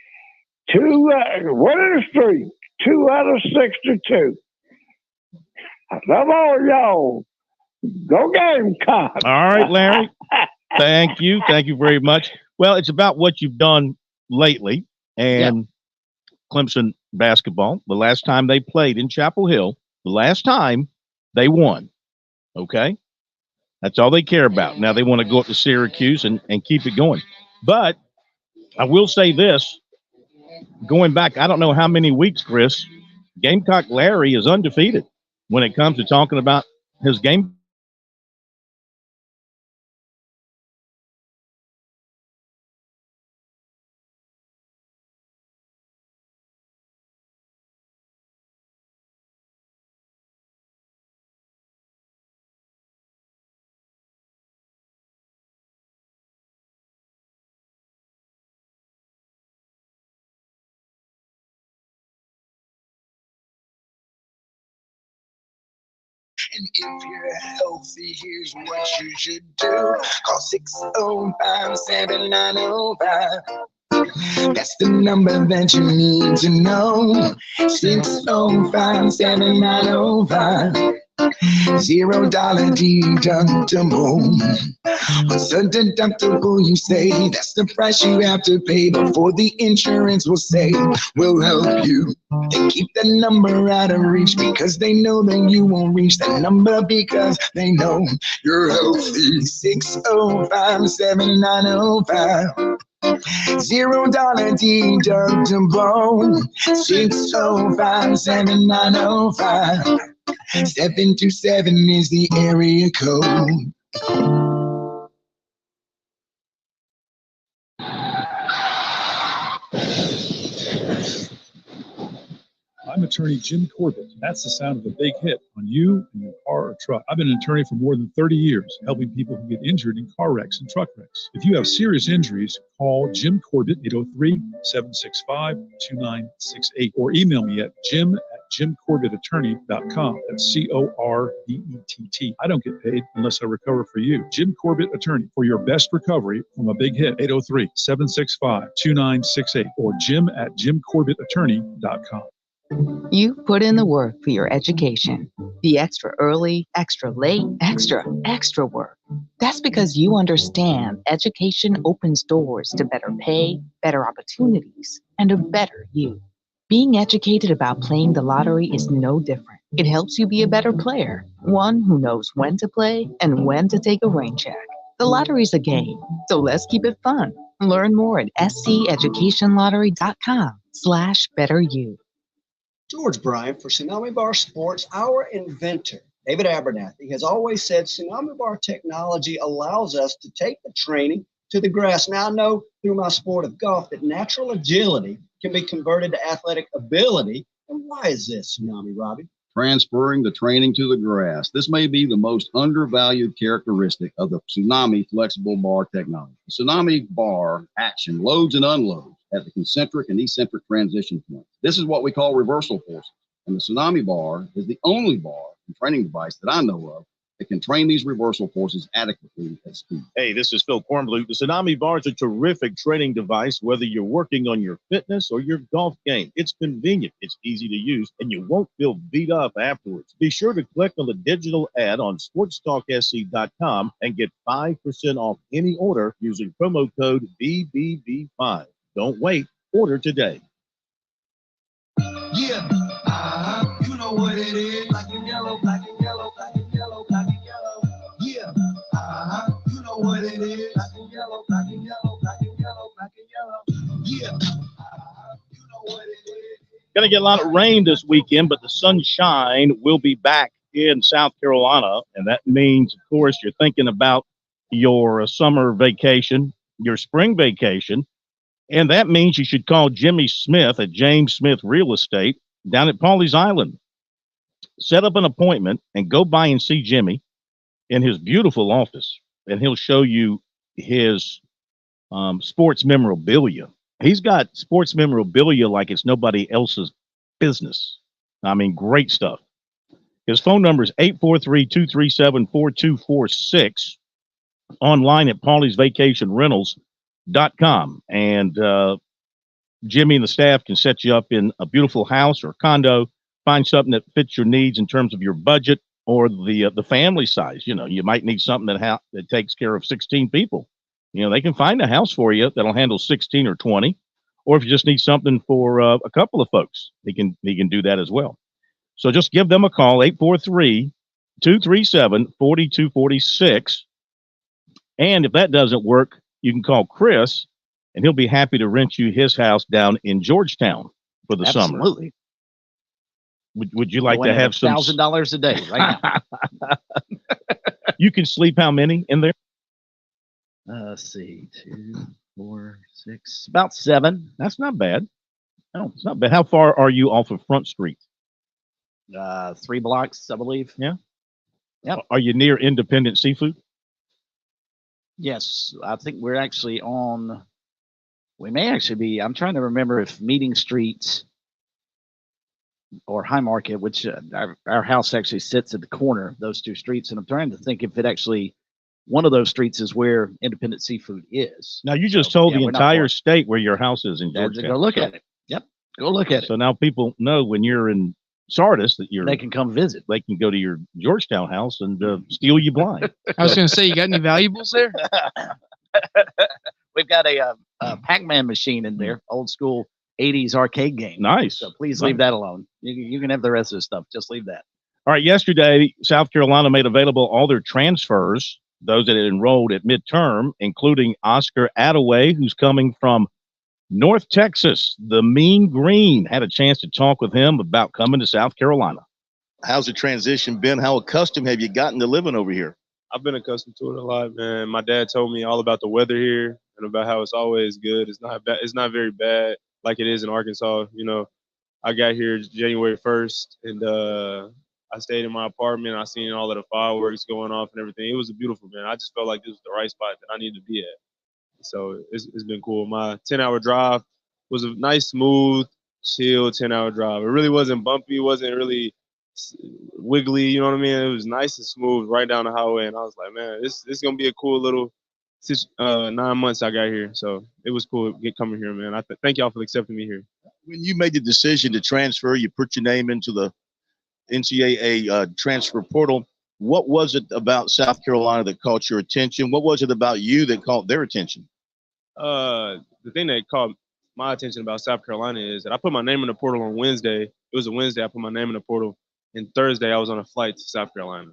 2 winning streak, 2 out of 62. Come on, y'all. Go Gamecocks.
All right, Larry. Thank you. Thank you very much. Well, it's about what you've done lately. And Clemson basketball, the last time they played in Chapel Hill, The last time they won. Okay? That's all they care about. Now they want to go up to Syracuse and keep it going. But I will say this, going back, I don't know how many weeks, Chris, Gamecock Larry is undefeated when it comes to talking about his game.
And if you're healthy, here's what you should do. Call 605-7905. That's the number that you need to know. 605-7905. $0 deductible. What's the deductible, you say? That's the price you have to pay before the insurance will say we'll help you. They keep the number out of reach because they know that you won't reach that number because they know you're healthy. 605-7905. $0 deductible. 605-7905. 727 is the area code.
I'm attorney Jim Corbett. That's the sound of a big hit on you and your car or truck. I've been an attorney for more than 30 years, helping people who get injured in car wrecks and truck wrecks. If you have serious injuries, call Jim Corbett, 803-765-2968, or email me at jim@jimcorbettattorney.com. That's CORBETT. I don't get paid unless I recover for you. Jim Corbett Attorney, for your best recovery from a big hit, 803-765-2968, or jim@jimcorbettattorney.com.
You put in the work for your education. The extra early, extra late, extra work. That's because you understand education opens doors to better pay, better opportunities, and a better you. Being educated about playing the lottery is no different. It helps you be a better player, one who knows when to play and when to take a rain check. The lottery's a game, so let's keep it fun. Learn more at sceducationlottery.com/betteryou.
George Bryant for Tsunami Bar Sports, our inventor, David Abernathy, has always said Tsunami Bar technology allows us to take the training to the grass. Now I know through my sport of golf that natural agility can be converted to athletic ability. And why is this, Tsunami, Robbie?
Transferring the training to the grass. This may be the most undervalued characteristic of the Tsunami flexible bar technology. The Tsunami bar action loads and unloads at the concentric and eccentric transition points. This is what we call reversal forces. And the Tsunami bar is the only bar and training device that I know of that can train these reversal forces adequately at speed.
Hey, this is Phil Kornbluth. The Tsunami bar is a terrific training device, whether you're working on your fitness or your golf game. It's convenient, it's easy to use, and you won't feel beat up afterwards. Be sure to click on the digital ad on SportsTalkSC.com and get 5% off any order using promo code BBB5. Don't wait. Order today.
Yeah, you know what it is. Black and yellow, black and yellow, black and yellow, black and yellow. Yeah, you know what it is. Black and yellow, black and yellow, black and yellow, black and yellow. Yeah, you know what it is.
Going to get a lot of rain this weekend, but the sunshine will be back in South Carolina. And that means, of course, you're thinking about your summer vacation, your spring vacation. And that means you should call Jimmy Smith at James Smith Real Estate down at Pawleys Island. Set up an appointment and go by and see Jimmy in his beautiful office, and he'll show you his sports memorabilia. He's got sports memorabilia like it's nobody else's business. I mean, great stuff. His phone number is 843-237-4246, online at PawleysVacationRentals.com. And Jimmy and the staff can set you up in a beautiful house or condo. Find something that fits your needs in terms of your budget or the family size. You know, you might need something that takes care of 16 people. You know, they can find a house for you that'll handle 16 or 20. Or if you just need something for a couple of folks, he can do that as well. So just give them a call, 843-237-4246. And if that doesn't work, you can call Chris, and he'll be happy to rent you his house down in Georgetown for the summer.
Absolutely.
Would you like to have some
$1,000 a day right now?
You can sleep how many in there?
Let's see, 2, 4, 6, about 7.
That's not bad. No, it's not bad. How far are you off of Front Street?
3 blocks, I believe.
Yeah.
Yep.
Are you near Independent Seafood?
Yes, I think we're actually on. We may actually be. I'm trying to remember if Meeting Street or High Market, which our house actually sits at the corner of those 2 streets, and I'm trying to think if it actually one of those streets is where Independent Seafood is.
Now you just told the entire state where your house is in Georgetown.
Go look at it. Yep, go look at it.
So now people know when you're in Sardis that
they can come visit.
They can go to your Georgetown house and steal you blind.
I was going to say, you got any valuables there?
We've got a Pac-Man machine in there, old school 80s arcade game.
Nice.
So please leave that alone. You can have the rest of the stuff. Just leave that.
All right. Yesterday, South Carolina made available all their transfers, those that had enrolled at midterm, including Oscar Attaway, who's coming from North Texas. The Mean Green had a chance to talk with him about coming to South Carolina.
How's the transition been? How accustomed have you gotten to living over here?
I've been accustomed to it a lot, man. My dad told me all about the weather here and about how it's always good. It's not bad. It's not very bad like it is in Arkansas. You know, I got here January 1st, and I stayed in my apartment. I seen all of the fireworks going off and everything. It was beautiful, man. I just felt like this was the right spot that I needed to be at. So it's been cool. My 10-hour drive was a nice, smooth, chill 10-hour drive. It really wasn't bumpy. It wasn't really wiggly. You know what I mean? It was nice and smooth right down the highway. And I was like, man, this is going to be a cool little 9 months I got here. So it was cool coming here, man. I thank y'all for accepting me here.
When you made the decision to transfer, you put your name into the NCAA transfer portal. What was it about South Carolina that caught your attention? What was it about you that caught their attention?
The thing that caught my attention about South Carolina is that I put my name in the portal on Wednesday. It was a Wednesday. I put my name in the portal. And Thursday, I was on a flight to South Carolina.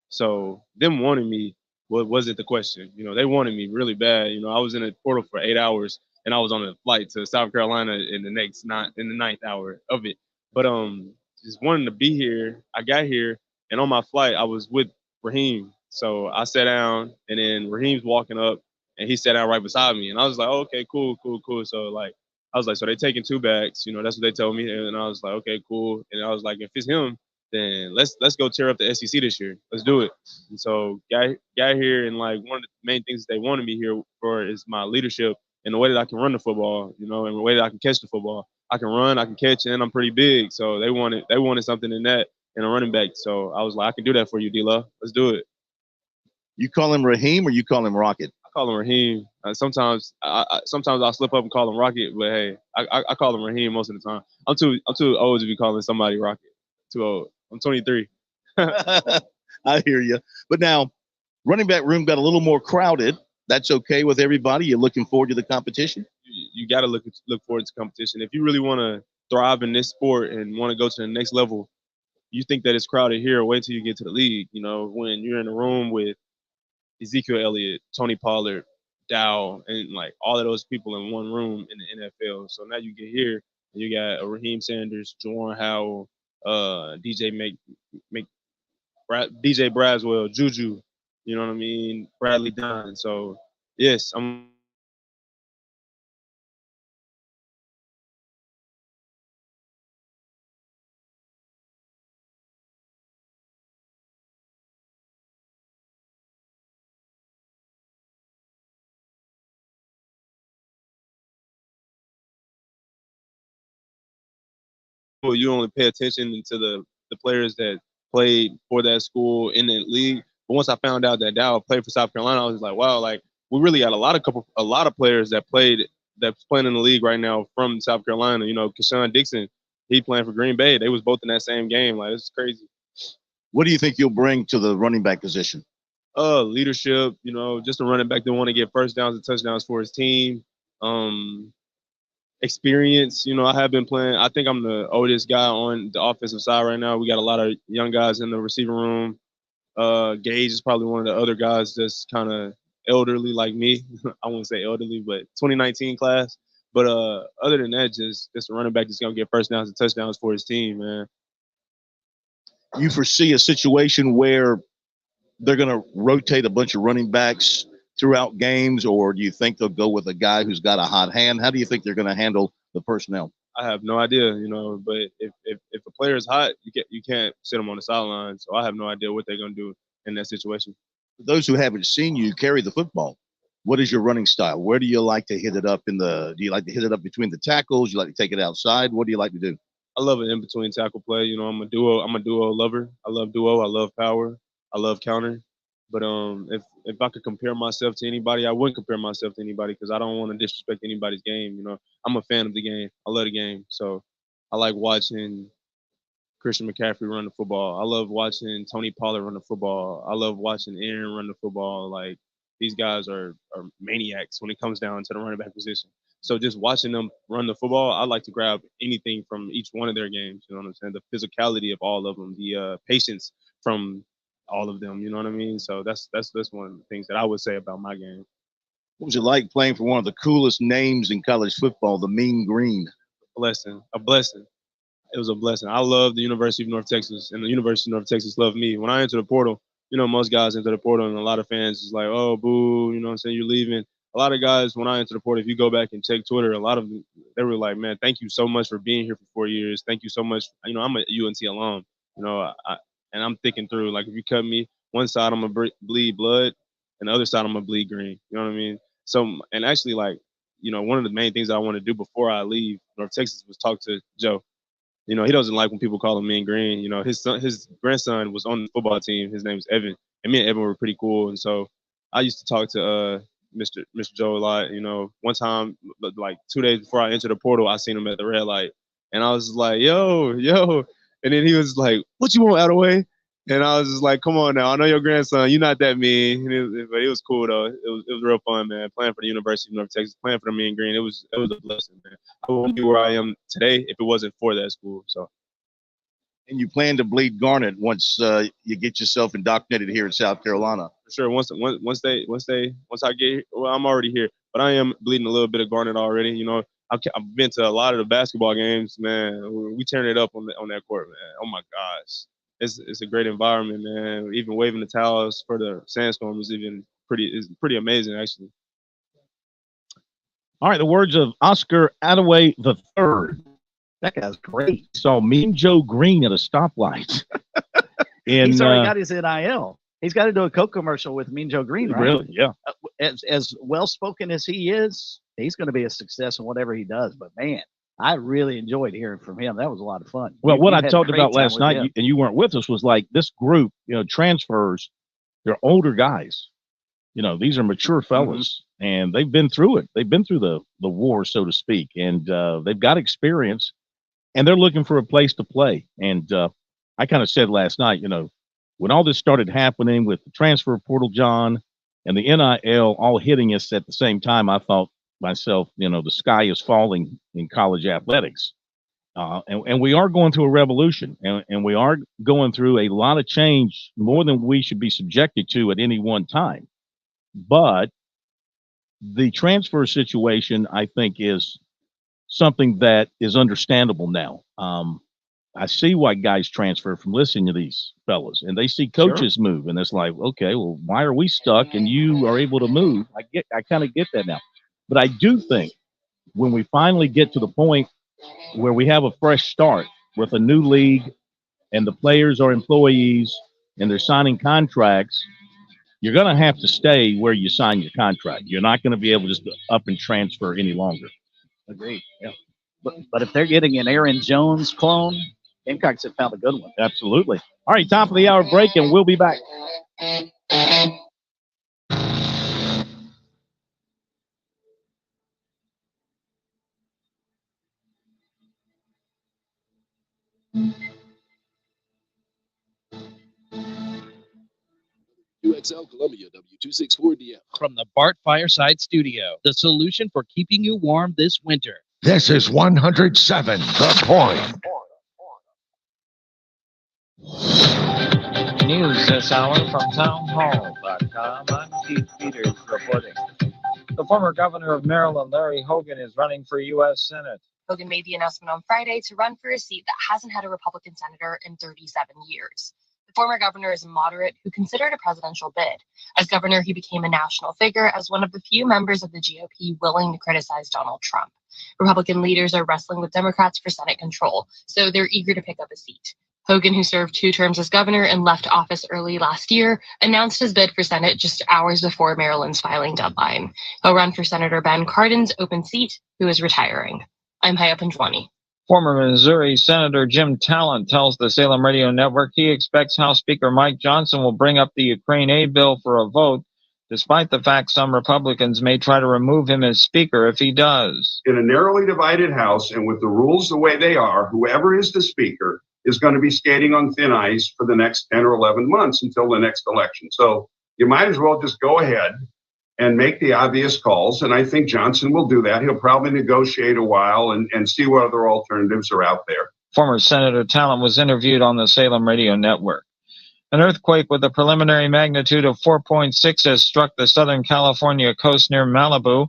So them wanting me wasn't the question. You know, they wanted me really bad. You know, I was in the portal for 8 hours, and I was on a flight to South Carolina in the ninth hour of it. But just wanting to be here, I got here. And on my flight, I was with Raheem. So I sat down, and then Raheem's walking up, and he sat down right beside me. And I was like, oh, okay, cool. So, like, I was like, so they taking 2 bags. You know, that's what they told me. And I was like, okay, cool. And I was like, if it's him, then let's go tear up the SEC this year. Let's do it. And so got here, and, like, one of the main things that they wanted me here for is my leadership and the way that I can run the football, you know, and the way that I can catch the football. I can run, I can catch, and I'm pretty big. So they wanted something in that. And a running back. So I was like, I can do that for you, D-Love. Let's do it.
You call him Raheem or you call him Rocket?
I call him Raheem. Sometimes I'll slip up and call him Rocket, but hey, I call him Raheem most of the time. I'm too old to be calling somebody Rocket. Too old. I'm 23.
I hear you. But now, running back room got a little more crowded. That's okay with everybody? You're looking forward to the competition?
You got to look forward to competition. If you really want to thrive in this sport and want to go to the next level, you think that it's crowded here, wait till you get to the league. You know, when you're in a room with Ezekiel Elliott, Tony Pollard, Dow, and, like, all of those people in one room in the NFL. So now you get here, and you got Raheem Sanders, Juwan Howell, DJ Braswell, Juju, you know what I mean, Bradley Dunn. So, yes, I'm you only pay attention to the players that played for that school in the league. But once I found out that Dow played for South Carolina, I was like, wow, like, we really got a lot of players that's playing in the league right now from South Carolina. You know, Keshawn Dixon, he playing for Green Bay. They was both in that same game. Like, it's crazy.
What do you think you'll bring to the running back position?
Leadership, you know, just a running back that want to get first downs and touchdowns for his team. experience. You know, I have been playing. I think I'm the oldest guy on the offensive side right now. We got a lot of young guys in the receiving room. Gage is probably one of the other guys that's kind of elderly like me. I wouldn't say elderly, but 2019 class. But other than that, just a running back that's gonna get first downs and touchdowns for his team, man.
You foresee a situation where they're going to rotate a bunch of running backs throughout games, or do you think they'll go with a guy who's got a hot hand? How do you think they're going to handle the personnel?
I have no idea, you know. But if a player is hot, you can't sit him on the sideline. So I have no idea what they're gonna do in that situation.
For those who haven't seen you carry the football, what is your running style? Where do you like to hit it up do you like to hit it up between the tackles? You like to take it outside? What do you like to do?
I love an in between tackle play. You know, I'm a duo lover. I love duo. I love power. I love counter. But if I could compare myself to anybody, I wouldn't compare myself to anybody because I don't want to disrespect anybody's game. You know, I'm a fan of the game. I love the game. So I like watching Christian McCaffrey run the football. I love watching Tony Pollard run the football. I love watching Aaron run the football. Like, these guys are maniacs when it comes down to the running back position. So just watching them run the football, I like to grab anything from each one of their games. You know what I'm saying? The physicality of all of them, the patience from all of them. You know what I mean? So that's one of the things that I would say about my game.
What was it like playing for one of the coolest names in college football, the Mean Green?
A blessing. It was a blessing. I love the University of North Texas, and the University of North Texas loved me. When I entered the portal, you know, most guys enter the portal, and a lot of fans is like, oh, boo, you know what I'm saying, you're leaving. A lot of guys, when I entered the portal, if you go back and check Twitter, a lot of them, they were like, man, thank you so much for being here for 4 years. Thank you so much. You know, I'm a UNC alum, you know, and I'm thinking through, like, if you cut me, one side I'm going to bleed blood, and the other side I'm going to bleed green. You know what I mean? So, and actually, like, you know, one of the main things I want to do before I leave North Texas was talk to Joe. You know, he doesn't like when people call him Mean Green. You know, his grandson was on the football team. His name is Evan, and me and Evan were pretty cool. And so I used to talk to Mr. Joe a lot. You know, one time, like 2 days before I entered the portal, I seen him at the red light, and I was like, yo, and then he was like, what you want, Attaway? And I was just like, come on now, I know your grandson, you're not that mean. But it was cool though. It was real fun, man. Playing for the University of North Texas, playing for the Mean Green, it was a blessing, man. I wouldn't be where I am today if it wasn't for that school. So.
And you plan to bleed garnet once you get yourself indoctrinated here in South Carolina.
For sure. Once I get, well, I'm already here, but I am bleeding a little bit of garnet already. You know, I've been to a lot of the basketball games, man. We turn it up on that court, man. Oh my gosh. It's a great environment, man. Even waving the towels for the Sandstorm is pretty amazing, actually.
All right, the words of Oscar Attaway III.
That guy's great.
Saw Mean Joe Green at a stoplight.
He's already got his NIL. He's got to do a Coke commercial with Mean Joe Green, right?
Really? Yeah.
As well-spoken as he is, he's going to be a success in whatever he does. But, man, I really enjoyed hearing from him. That was a lot of fun.
Well, what I talked about last night, and you weren't with us, was like this group, you know, transfers, they're older guys. You know, these are mature fellas, and they've been through it. They've been through the war, so to speak, and they've got experience, and they're looking for a place to play. And I kind of said last night, you know, when all this started happening with the transfer portal, John, and the NIL all hitting us at the same time, I thought myself, you know, the sky is falling in college athletics. And we are going through a revolution, and we are going through a lot of change, more than we should be subjected to at any one time. But the transfer situation, I think, is something that is understandable now. I see why guys transfer from listening to these fellas, and they see coaches move, and it's like, okay, well, why are we stuck and you are able to move? I kind of get that now. But I do think when we finally get to the point where we have a fresh start with a new league and the players are employees and they're signing contracts, you're going to have to stay where you sign your contract. You're not going to be able to just up and transfer any longer.
Agreed. Yeah. But if they're getting an Aaron Jones clone, Gamecocks have found a good one.
Absolutely. All right, top of the hour break, and we'll be back.
UXL Columbia W264DF.
From the Bart Fireside Studio, the solution for keeping you warm this winter.
This is 107 The Point.
News this hour from townhall.com. I'm Keith Peters reporting. The former governor of Maryland, Larry Hogan, is running for U.S. Senate.
Hogan made the announcement on Friday to run for a seat that hasn't had a Republican senator in 37 years. The former governor is a moderate who considered a presidential bid. As governor, he became a national figure as one of the few members of the GOP willing to criticize Donald Trump. Republican leaders are wrestling with Democrats for Senate control, so they're eager to pick up a seat. Hogan, who served 2 terms as governor and left office early last year, announced his bid for Senate just hours before Maryland's filing deadline. He'll run for Senator Ben Cardin's open seat, who is retiring. I'm Haya Panjwani.
Former Missouri Senator Jim Talent tells the Salem Radio Network he expects House Speaker Mike Johnson will bring up the Ukraine aid bill for a vote, despite the fact some Republicans may try to remove him as Speaker if he does.
In a narrowly divided House and with the rules the way they are, whoever is the Speaker is going to be skating on thin ice for the next 10 or 11 months until the next election. So you might as well just go ahead and make the obvious calls. And I think Johnson will do that. He'll probably negotiate a while and see what other alternatives are out there.
Former Senator Talent was interviewed on the Salem Radio Network. An earthquake with a preliminary magnitude of 4.6 has struck the Southern California coast near Malibu.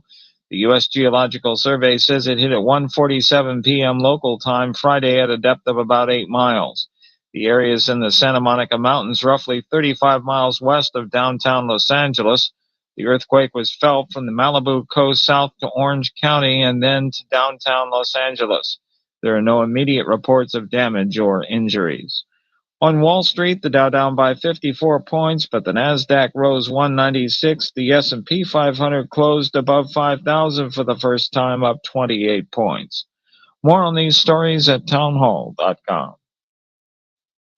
The U.S. Geological Survey says it hit at 1:47 p.m. local time Friday at a depth of about 8 miles. The area is in the Santa Monica Mountains, roughly 35 miles west of downtown Los Angeles. The earthquake was felt from the Malibu coast south to Orange County and then to downtown Los Angeles. There are no immediate reports of damage or injuries. On Wall Street, the Dow down by 54 points, but the Nasdaq rose 196. The S&P 500 closed above 5,000 for the first time, up 28 points. More on these stories at townhall.com.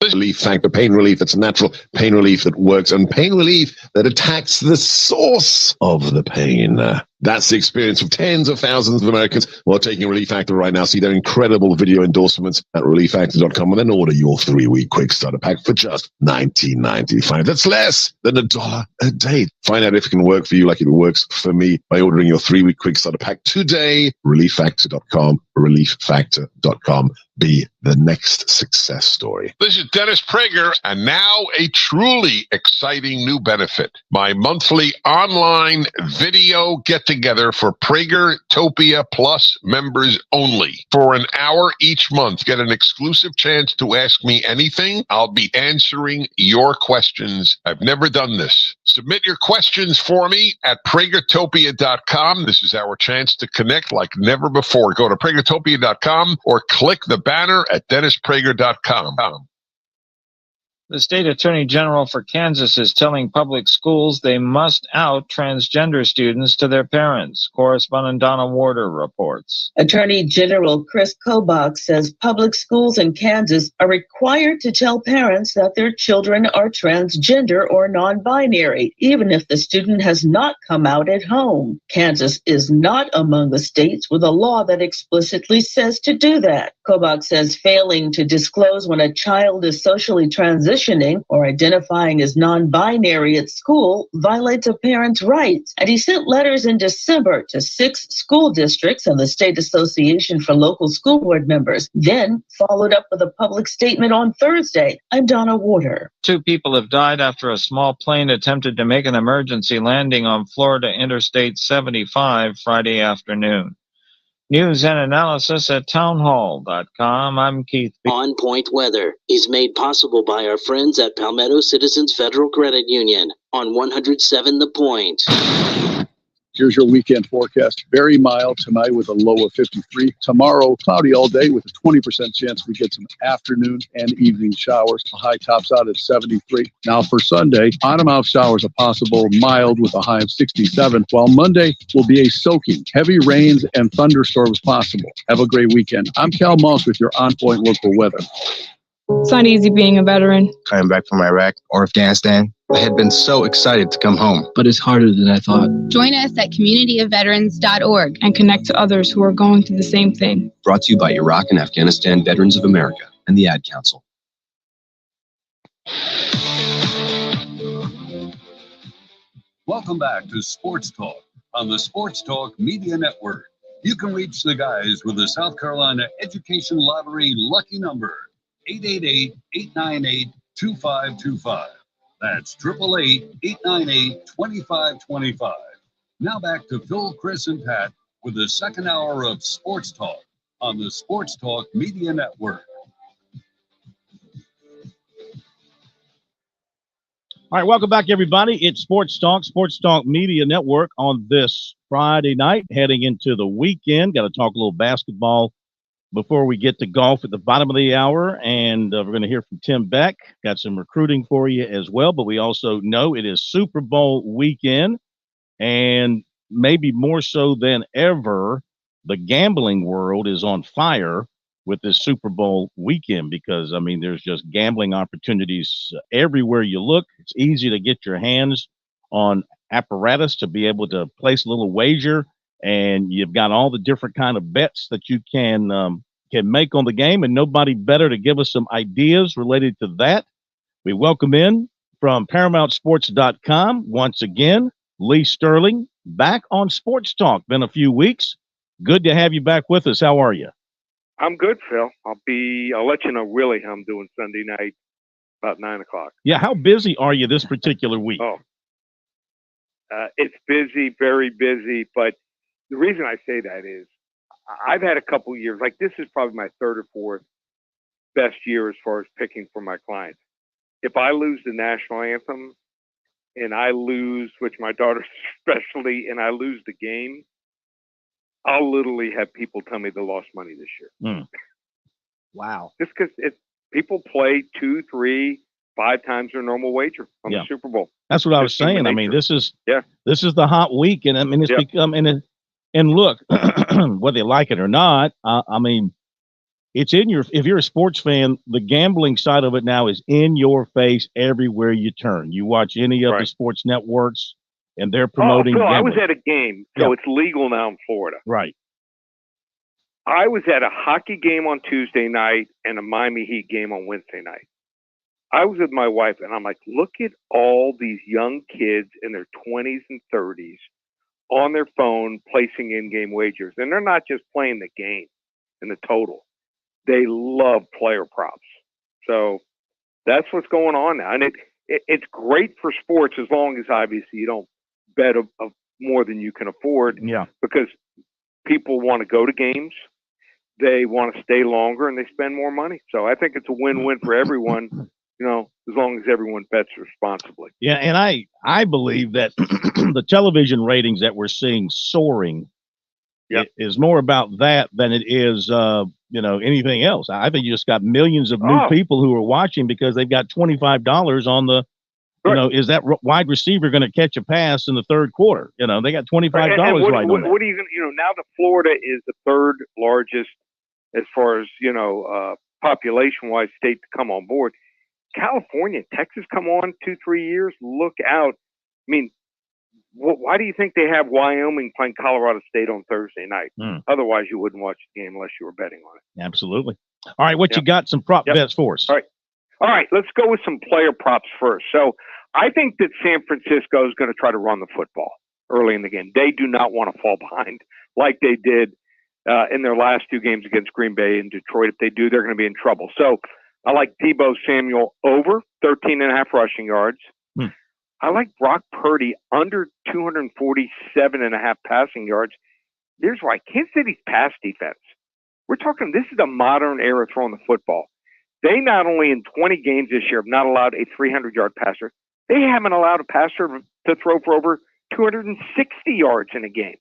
Relief factor, pain relief that's natural, pain relief that works, and pain relief that attacks the source of the pain. That's the experience of tens of thousands of Americans who are taking Relief Factor right now. See their incredible video endorsements at relieffactor.com and then order your 3-week quick starter pack for just $19.95. That's less than $1 a day. Find out if it can work for you like it works for me by ordering your 3-week quick starter pack today. Relieffactor.com, relieffactor.com. Be the next success story.
This is Dennis Prager, and now a truly exciting new benefit. My monthly online video get-together for Pragertopia Plus members only. For an hour each month, get an exclusive chance to ask me anything. I'll be answering your questions. I've never done this. Submit your questions for me at Pragertopia.com. This is our chance to connect like never before. Go to Pragertopia.com or click the banner at DennisPrager.com.
The state attorney general for Kansas is telling public schools they must out transgender students to their parents. Correspondent Donna Warder reports.
Attorney General Chris Kobach says public schools in Kansas are required to tell parents that their children are transgender or non-binary, even if the student has not come out at home. Kansas is not among the states with a law that explicitly says to do that. Kobach says failing to disclose when a child is socially transitioning or identifying as non-binary at school violates a parent's rights. And he sent letters in December to 6 school districts and the State Association for Local School Board Members, then followed up with a public statement on Thursday. I'm Donna Warder.
2 people have died after a small plane attempted to make an emergency landing on Florida Interstate 75 Friday afternoon. News and analysis at townhall.com. I'm Keith.
On Point Weather is made possible by our friends at Palmetto Citizens Federal Credit Union on 107 The Point.
Here's your weekend forecast. Very mild tonight with a low of 53. Tomorrow, cloudy all day with a 20% chance we get some afternoon and evening showers. The high tops out at 73. Now for Sunday, on and off showers are possible, mild with a high of 67. While Monday will be a soaking, heavy rains and thunderstorms possible. Have a great weekend. I'm Cal Moss with your On Point local weather.
It's not easy being a veteran.
Coming back from Iraq or Afghanistan, I had been so excited to come home, but it's harder than I thought.
Join us at communityofveterans.org
and connect to others who are going through the same thing.
Brought to you by Iraq and Afghanistan Veterans of America and the Ad Council.
Welcome back to Sports Talk on the Sports Talk Media Network.
You can reach the guys with the South Carolina Education Lottery lucky number, 888-898-2525. That's 888-898-2525. Now back to Phil, Chris, and Pat with the second hour of Sports Talk on the Sports Talk Media Network.
All right, welcome back, everybody. It's Sports Talk Media Network on this Friday night, heading into the weekend. Got to talk a little basketball before we get to golf at the bottom of the hour, and we're going to hear from Tim Beck. Got some recruiting for you as well, but we also know it is Super Bowl weekend, and maybe more so than ever, the gambling world is on fire with this Super Bowl weekend because, I mean, there's just gambling opportunities everywhere you look. It's easy to get your hands on apparatus to be able to place a little wager, and you've got all the different kind of bets that you can make on the game, and nobody better to give us some ideas related to that. We welcome in from ParamountSports.com once again, Lee Sterling, back on Sports Talk. Been a few weeks. Good to have you back with us. How are you?
I'm good, Phil. I'll let you know really how I'm doing Sunday night about 9 o'clock.
Yeah, how busy are you this particular week?
It's busy, very busy. But the reason I say that is I've had a couple years, like this is probably my third or fourth best year as far as picking for my clients. If I lose the national anthem and I lose, which my daughter especially, and I lose the game, I'll literally have people tell me they lost money this year.
Wow.
Just because people play 2, 3, 5 times their normal wager on the Super Bowl.
That's what I was saying. I mean, this is the hot week, and I mean, it's become and look, whether you like it or not, I mean, it's in your. If you're a sports fan, the gambling side of it now is in your face everywhere you turn. You watch any of the sports networks, and they're promoting.
Phil,
gambling.
I was at a game, so it's legal now in Florida.
Right.
I was at a hockey game on Tuesday night and a Miami Heat game on Wednesday night. I was with my wife, and I'm like, look at all these young kids in their 20s and 30s on their phone placing in-game wagers. And they're not just playing the game and the total. They love player props. So that's what's going on now. And it's great for sports as long as, obviously, you don't bet of more than you can afford.
Yeah.
Because people want to go to games. They want to stay longer, and they spend more money. So I think it's a win-win for everyone, you know, as long as everyone bets responsibly.
Yeah, and I believe that the television ratings that we're seeing soaring is more about that than it is, anything else. I think you just got millions of new people who are watching because they've got $25 on the, is that wide receiver going to catch a pass in the third quarter? You know, they got $25
right on
that.
What are you going to, now that Florida is the third largest as far as, population-wise state to come on board. California, Texas come on 2-3 years. Look out. I mean, why do you think they have Wyoming playing Colorado State on Thursday night? Otherwise, you wouldn't watch the game unless you were betting on it.
Absolutely. All right, what you got? Some prop bets for us.
All right, let's go with some player props first. So I think that San Francisco is going to try to run the football early in the game. They do not want to fall behind like they did in their last 2 games against Green Bay and Detroit. If they do, they're going to be in trouble. So I like Deebo Samuel over 13.5 rushing yards. I like Brock Purdy under 247.5 passing yards. Here's why. Kansas City's pass defense. We're talking, this is a modern era throwing the football. They not only in 20 games this year have not allowed a 300-yard passer, they haven't allowed a passer to throw for over 260 yards in a game.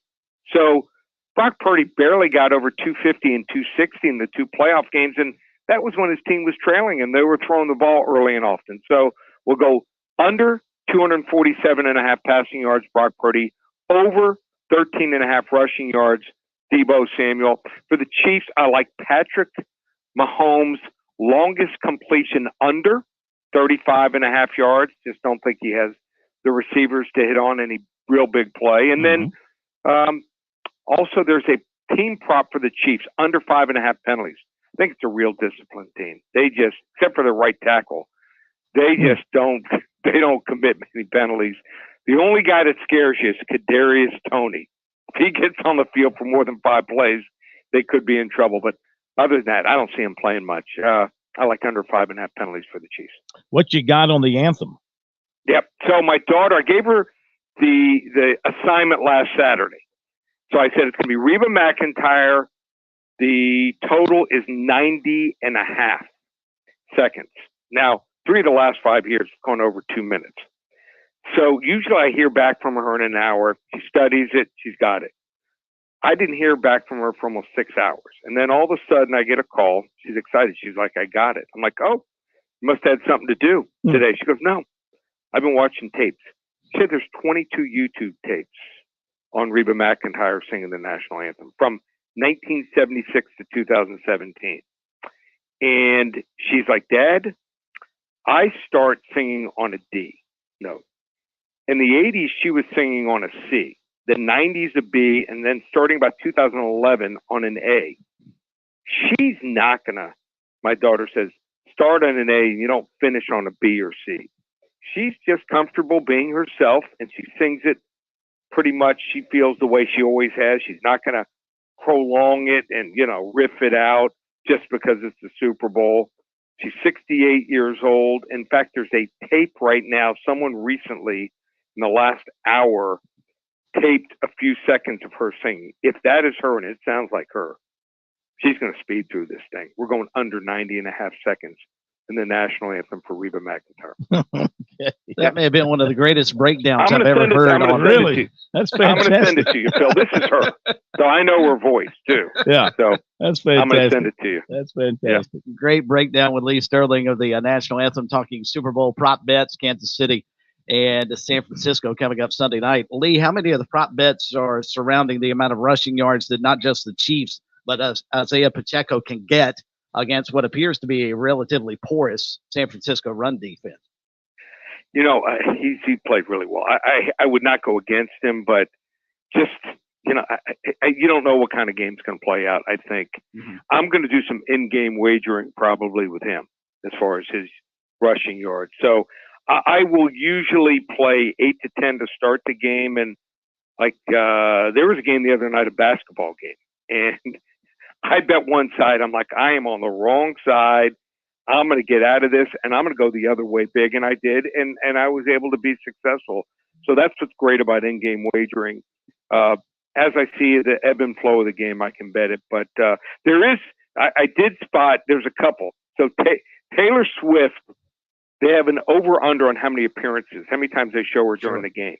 So Brock Purdy barely got over 250 and 260 in the 2 playoff games, and that was when his team was trailing and they were throwing the ball early and often. So we'll go under 247.5 passing yards, Brock Purdy, over 13.5 rushing yards, Deebo Samuel. For the Chiefs, I like Patrick Mahomes' longest completion under 35.5 yards. Just don't think he has the receivers to hit on any real big play. And then also there's a team prop for the Chiefs, under 5.5 penalties. I think it's a real disciplined team. They just, except for the right tackle, they just don't commit many penalties. The only guy that scares you is Kadarius Toney he gets on the field for more than 5 plays, they could be in trouble. But other than that, I don't see him playing much. I like under 5.5 penalties for the Chiefs.
What you got on the anthem?
Yep. So my daughter, I gave her the assignment last Saturday. So I said it's going to be Reba McEntire. The total is 90.5 seconds. Now, 3 of the last 5 years have gone over 2 minutes. So usually I hear back from her in an hour. She studies it. She's got it. I didn't hear back from her for almost 6 hours. And then all of a sudden I get a call. She's excited. She's like, I got it. I'm like, oh, you must have had something to do today. She goes, no, I've been watching tapes. She said there's 22 YouTube tapes on Reba McEntire singing the national anthem from 1976 to 2017. And she's like, Dad, I start singing on a D note. In the 80s, she was singing on a C. The 90s a B, and then starting about 2011 on an A. She's not gonna, my daughter says, start on an A and you don't finish on a B or C. She's just comfortable being herself, and she sings it pretty much. She feels the way she always has. She's not gonna prolong it and, riff it out just because it's the Super Bowl. She's 68 years old. In fact, there's a tape right now. Someone recently, in the last hour, taped a few seconds of her singing. If that is her and it sounds like her, she's going to speed through this thing. We're going under 90.5 seconds in the national anthem for Reba McEntire.
That may have been one of the greatest breakdowns I've ever heard.
That's fantastic.
I'm going to send it to you, Phil. This is her. So I know her voice, too.
Yeah.
So
that's fantastic.
I'm going to send it to you.
That's fantastic.
Yeah. Great breakdown with Lee Sterling of the national anthem, talking Super Bowl prop bets, Kansas City and San Francisco coming up Sunday night. Lee, how many of the prop bets are surrounding the amount of rushing yards that not just the Chiefs, but Isaiah Pacheco can get against what appears to be a relatively porous San Francisco run defense?
He played really well. I would not go against him, but just, you don't know what kind of game's going to play out, I think. Mm-hmm. I'm going to do some in-game wagering probably with him as far as his rushing yards. So I will usually play 8 to 10 to start the game. And there was a game the other night, a basketball game, and I bet one side. I'm like, I am on the wrong side. I'm going to get out of this, and I'm going to go the other way big. And I did, and I was able to be successful. So that's what's great about in-game wagering. As I see the ebb and flow of the game, I can bet it. But I did spot, there's a couple. So Taylor Swift, they have an over-under on how many appearances, how many times they show her during the game.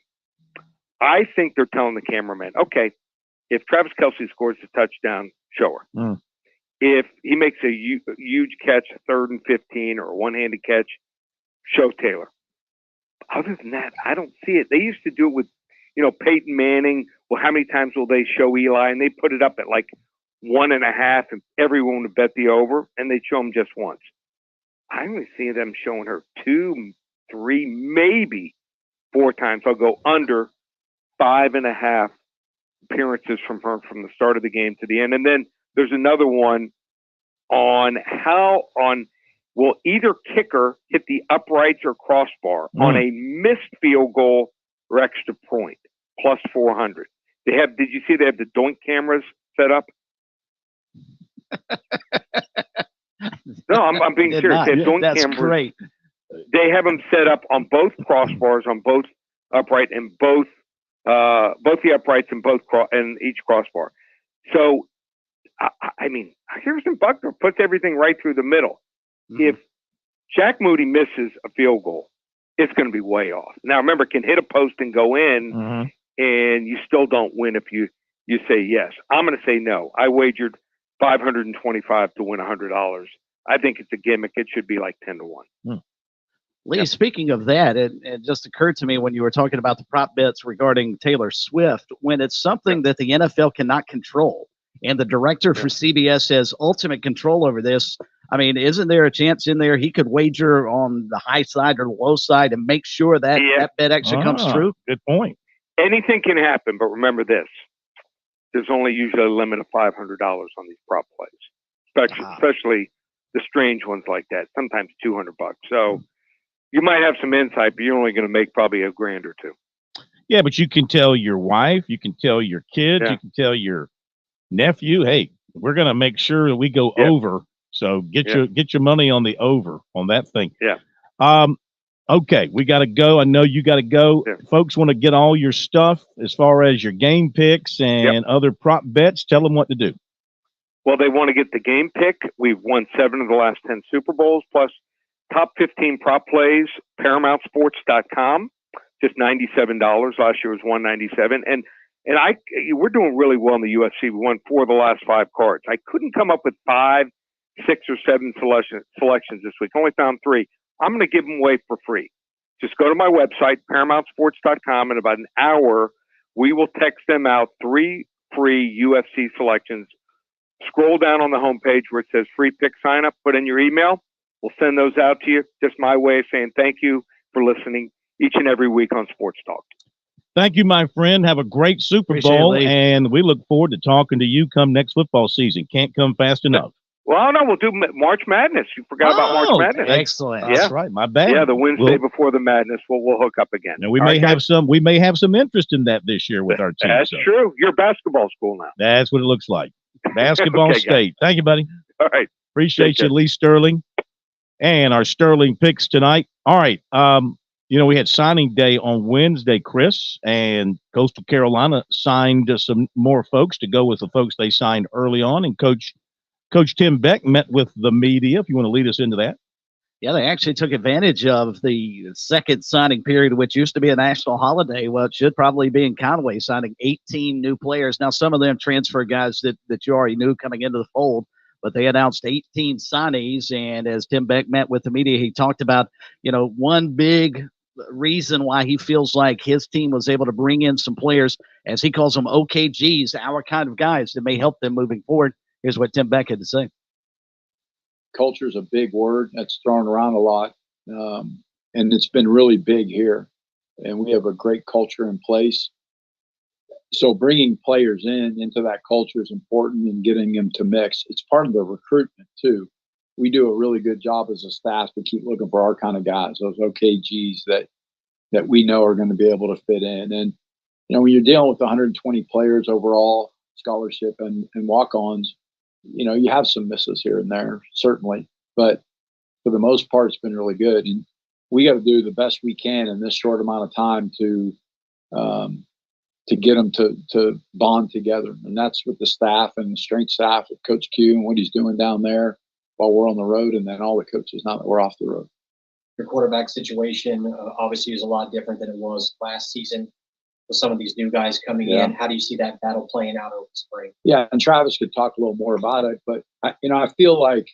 I think they're telling the cameraman, okay, if Travis Kelce scores a touchdown, show her. Mm. If he makes a huge catch, 3rd and 15, or a one-handed catch, show Taylor. Other than that, I don't see it. They used to do it with, Peyton Manning. Well, how many times will they show Eli? And they put it up at like 1.5, and everyone would bet the over, and they'd show him just once. I only see them showing her 2, 3, maybe 4 times. I'll go under 5.5 appearances from her from the start of the game to the end. And then there's another one on will either kicker hit the uprights or crossbar on a missed field goal or extra point, plus 400. Did you see they have the doink cameras set up? No, I'm being serious. They have doink
That's
cameras.
Great.
They have them set up on both crossbars, on both upright and both the uprights and and each crossbar. So, I mean, Harrison Butker puts everything right through the middle. Mm-hmm. If Jack Moody misses a field goal, it's going to be way off. Now, remember, it can hit a post and go in, and you still don't win if you say yes. I'm going to say no. I wagered $525 to win $100. I think it's a gimmick. It should be like 10 to 1.
Lee, speaking of that, it just occurred to me when you were talking about the prop bets regarding Taylor Swift, when it's something that the NFL cannot control, and the director for CBS has ultimate control over this. I mean, isn't there a chance in there he could wager on the high side or the low side and make sure that that bet actually comes true?
Good point.
Anything can happen, but remember this. There's only usually a limit of $500 on these prop plays, especially the strange ones like that, sometimes $200. So you might have some insight, but you're only going to make probably $1,000 or $2,000.
Yeah, but you can tell your wife, you can tell your kids,
Yeah.
you can tell your nephew, hey, we're going to make sure that we go over. So get your money on the over on that thing.
Yeah.
Okay, we got to go. I know you got to go.
Yeah.
Folks want to get all your stuff as far as your game picks and other prop bets. Tell them what to do.
Well, they want to get the game pick. We've won 7 of the last 10 Super Bowls, plus top 15 prop plays, ParamountSports.com. Just $97. Last year was $197. And we're doing really well in the UFC. We won 4 of the last 5 cards. I couldn't come up with 5, 6, or 7 selections this week. Only found 3. I'm going to give them away for free. Just go to my website, ParamountSports.com. In about an hour, we will text them out 3 free UFC selections. Scroll down on the homepage where it says free pick sign up. Put in your email. We'll send those out to you. Just my way of saying thank you for listening each and every week on Sports Talk.
Thank you, my friend. Have a great Super Bowl, and we look forward to talking to you come next football season. Can't come fast enough.
Well, no, we'll do March Madness. You forgot about March Madness.
Excellent.
That's right. My bad.
Yeah, the Wednesday before the Madness. We'll hook up again.
And we may have some interest in that this year with our team.
That's true. You're a basketball school now.
That's what it looks like. Basketball
Okay,
state.
guys.
Thank you, buddy.
All right.
Appreciate you, Lee Sterling. And our Sterling picks tonight. All right. We had signing day on Wednesday, Chris, and Coastal Carolina signed some more folks to go with the folks they signed early on. And Coach Tim Beck met with the media, if you want to lead us into that.
Yeah, they actually took advantage of the second signing period, which used to be a national holiday. Well, it should probably be in Conway, signing 18 new players. Now, some of them transfer guys that you already knew coming into the fold, but they announced 18 signees. And as Tim Beck met with the media, he talked about, one big reason why he feels like his team was able to bring in some players, as he calls them OKGs, our kind of guys that may help them moving forward. Here's what Tim Beck had to say.
Culture is a big word that's thrown around a lot, and it's been really big here. And we have a great culture in place. So bringing players into that culture is important, and getting them to mix. It's part of the recruitment too. We do a really good job as a staff to keep looking for our kind of guys, those OKGs that we know are going to be able to fit in. And when you're dealing with 120 players overall, scholarship and walk-ons, you have some misses here and there, certainly, but for the most part, it's been really good. And we got to do the best we can in this short amount of time to get them to bond together. And that's with the staff and the strength staff with Coach Q and what he's doing down there while we're on the road, and then all the coaches now that we're off the road.
Your quarterback situation obviously is a lot different than it was last season with some of these new guys coming in. How do you see that battle playing out over the spring?
Yeah, and Travis could talk a little more about it, but I feel like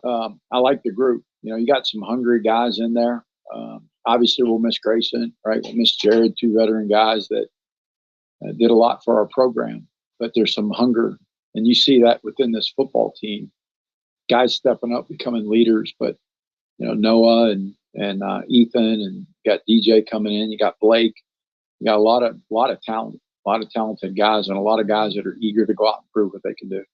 I like the group. You got some hungry guys in there. Obviously, we'll miss Grayson, right? We'll miss Jared, 2 veteran guys that did a lot for our program, but there's some hunger, and you see that within this football team. Guys stepping up, becoming leaders, but Noah and Ethan, and you got DJ coming in. You got Blake. You got a lot of talent, a lot of talented guys, and a lot of guys that are eager to go out and prove what they can do.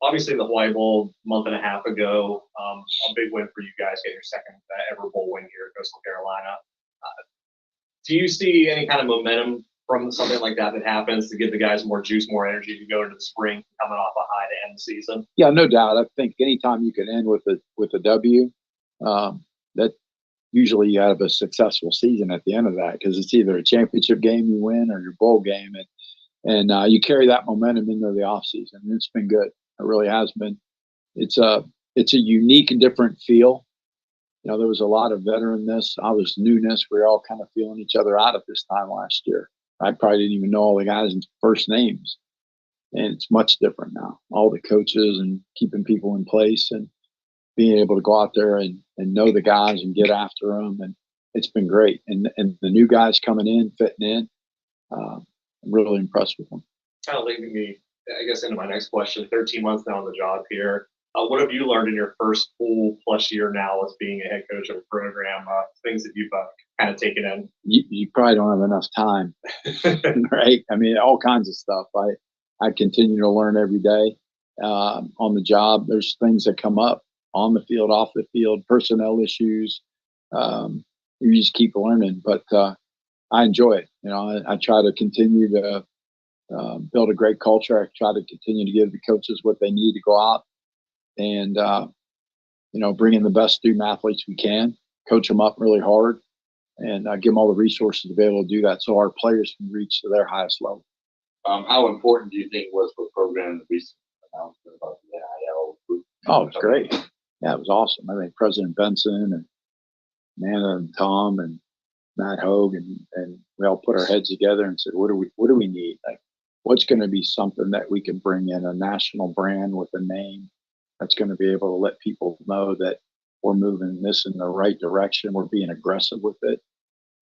Obviously, the Hawaii Bowl a month and a half ago, a big win for you guys, getting your second ever bowl win here at Coastal Carolina. Do you see any kind of momentum from something like that happens to give the guys more juice, more energy to go into the spring, coming off a high to end the season?
Yeah, no doubt. I think anytime you can end with a W, that usually you have a successful season at the end of that, because it's either a championship game you win or your bowl game, and you carry that momentum into the offseason. And it's been good. It really has been. It's a unique and different feel. There was a lot of veteranness. I was newness. We were all kind of feeling each other out at this time last year. I probably didn't even know all the guys' first names. And it's much different now. All the coaches and keeping people in place and being able to go out there and know the guys and get after them. And it's been great. And the new guys coming in, fitting in, I'm really impressed with them.
Kind of leading me, I guess, into my next question. 13 months now on the job here. What have you learned in your first full plus year now as being a head coach of a program? Things that you've kind of taken in?
You probably don't have enough time, right? I mean, all kinds of stuff. I continue to learn every day on the job. There's things that come up on the field, off the field, personnel issues. You just keep learning. But I enjoy it. I try to continue to build a great culture. I try to continue to give the coaches what they need to go out and, bring in the best student athletes we can, coach them up really hard, and give them all the resources to be able to do that so our players can reach to their highest level.
How important do you think was for the program the recent announcement about the NIL?
Oh, it's great. Yeah, it was awesome. I think President Benson and Nana and Tom and Matt Hogue and we all put our heads together and said, what do we need? Like, what's going to be something that we can bring in, a national brand with a name that's going to be able to let people know that we're moving this in the right direction. We're being aggressive with it.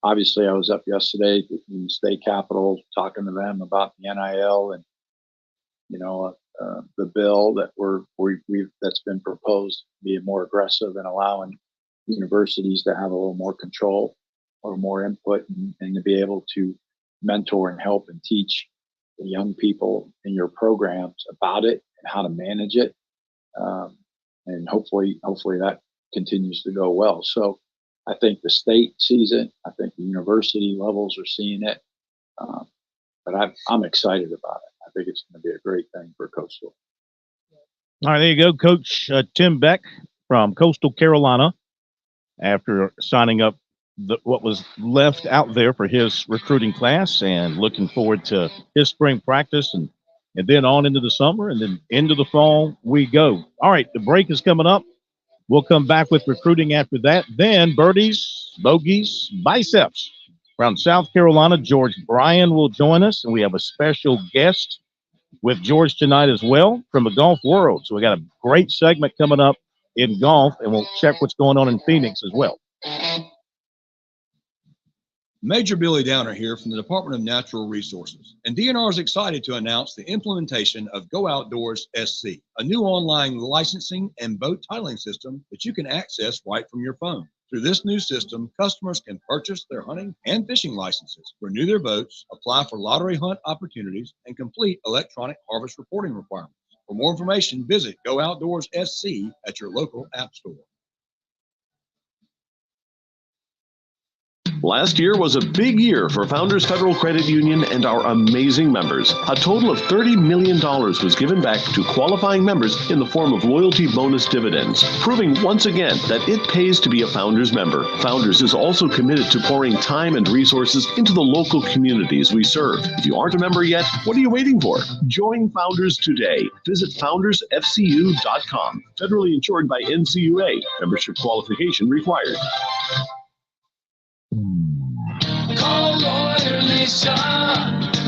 Obviously, I was up yesterday in the state capitol talking to them about the NIL and, the bill that that's been proposed, being more aggressive and allowing universities to have a little more control or more input and to be able to mentor and help and teach the young people in your programs about it and how to manage it. And hopefully that continues to go well. So I think the state sees it. I think the university levels are seeing it. But I'm exciid about it. I think it's going to be a great thing for Coastal.
All right, there you go, Coach Tim Beck from Coastal Carolina. After signing up what was left out there for his recruiting class and looking forward to his spring practice and then on into the summer and then into the fall we go. All right, the break is coming up. We'll come back with recruiting after that. Then birdies, bogeys, biceps. From South Carolina, George Bryan will join us, and we have a special guest with George tonight as well from the golf world. So we got a great segment coming up in golf, and we'll check what's going on in Phoenix as well.
Major Billy Downer here from the Department of Natural Resources, and DNR is excited to announce the implementation of Go Outdoors SC, a new online licensing and boat titling system that you can access right from your phone. Through this new system, customers can purchase their hunting and fishing licenses, renew their boats, apply for lottery hunt opportunities, and complete electronic harvest reporting requirements. For more information, visit Go Outdoors SC at your local app store.
Last year was a big year for Founders Federal Credit Union and our amazing members. A total of $30 million was given back to qualifying members in the form of loyalty bonus dividends, proving once again that it pays to be a Founders member. Founders is also committed to pouring time and resources into the local communities we serve. If you aren't a member yet, what are you waiting for? Join Founders today. Visit foundersfcu.com. Federally insured by NCUA. Membership qualification required.
Call Lawyer Lisa.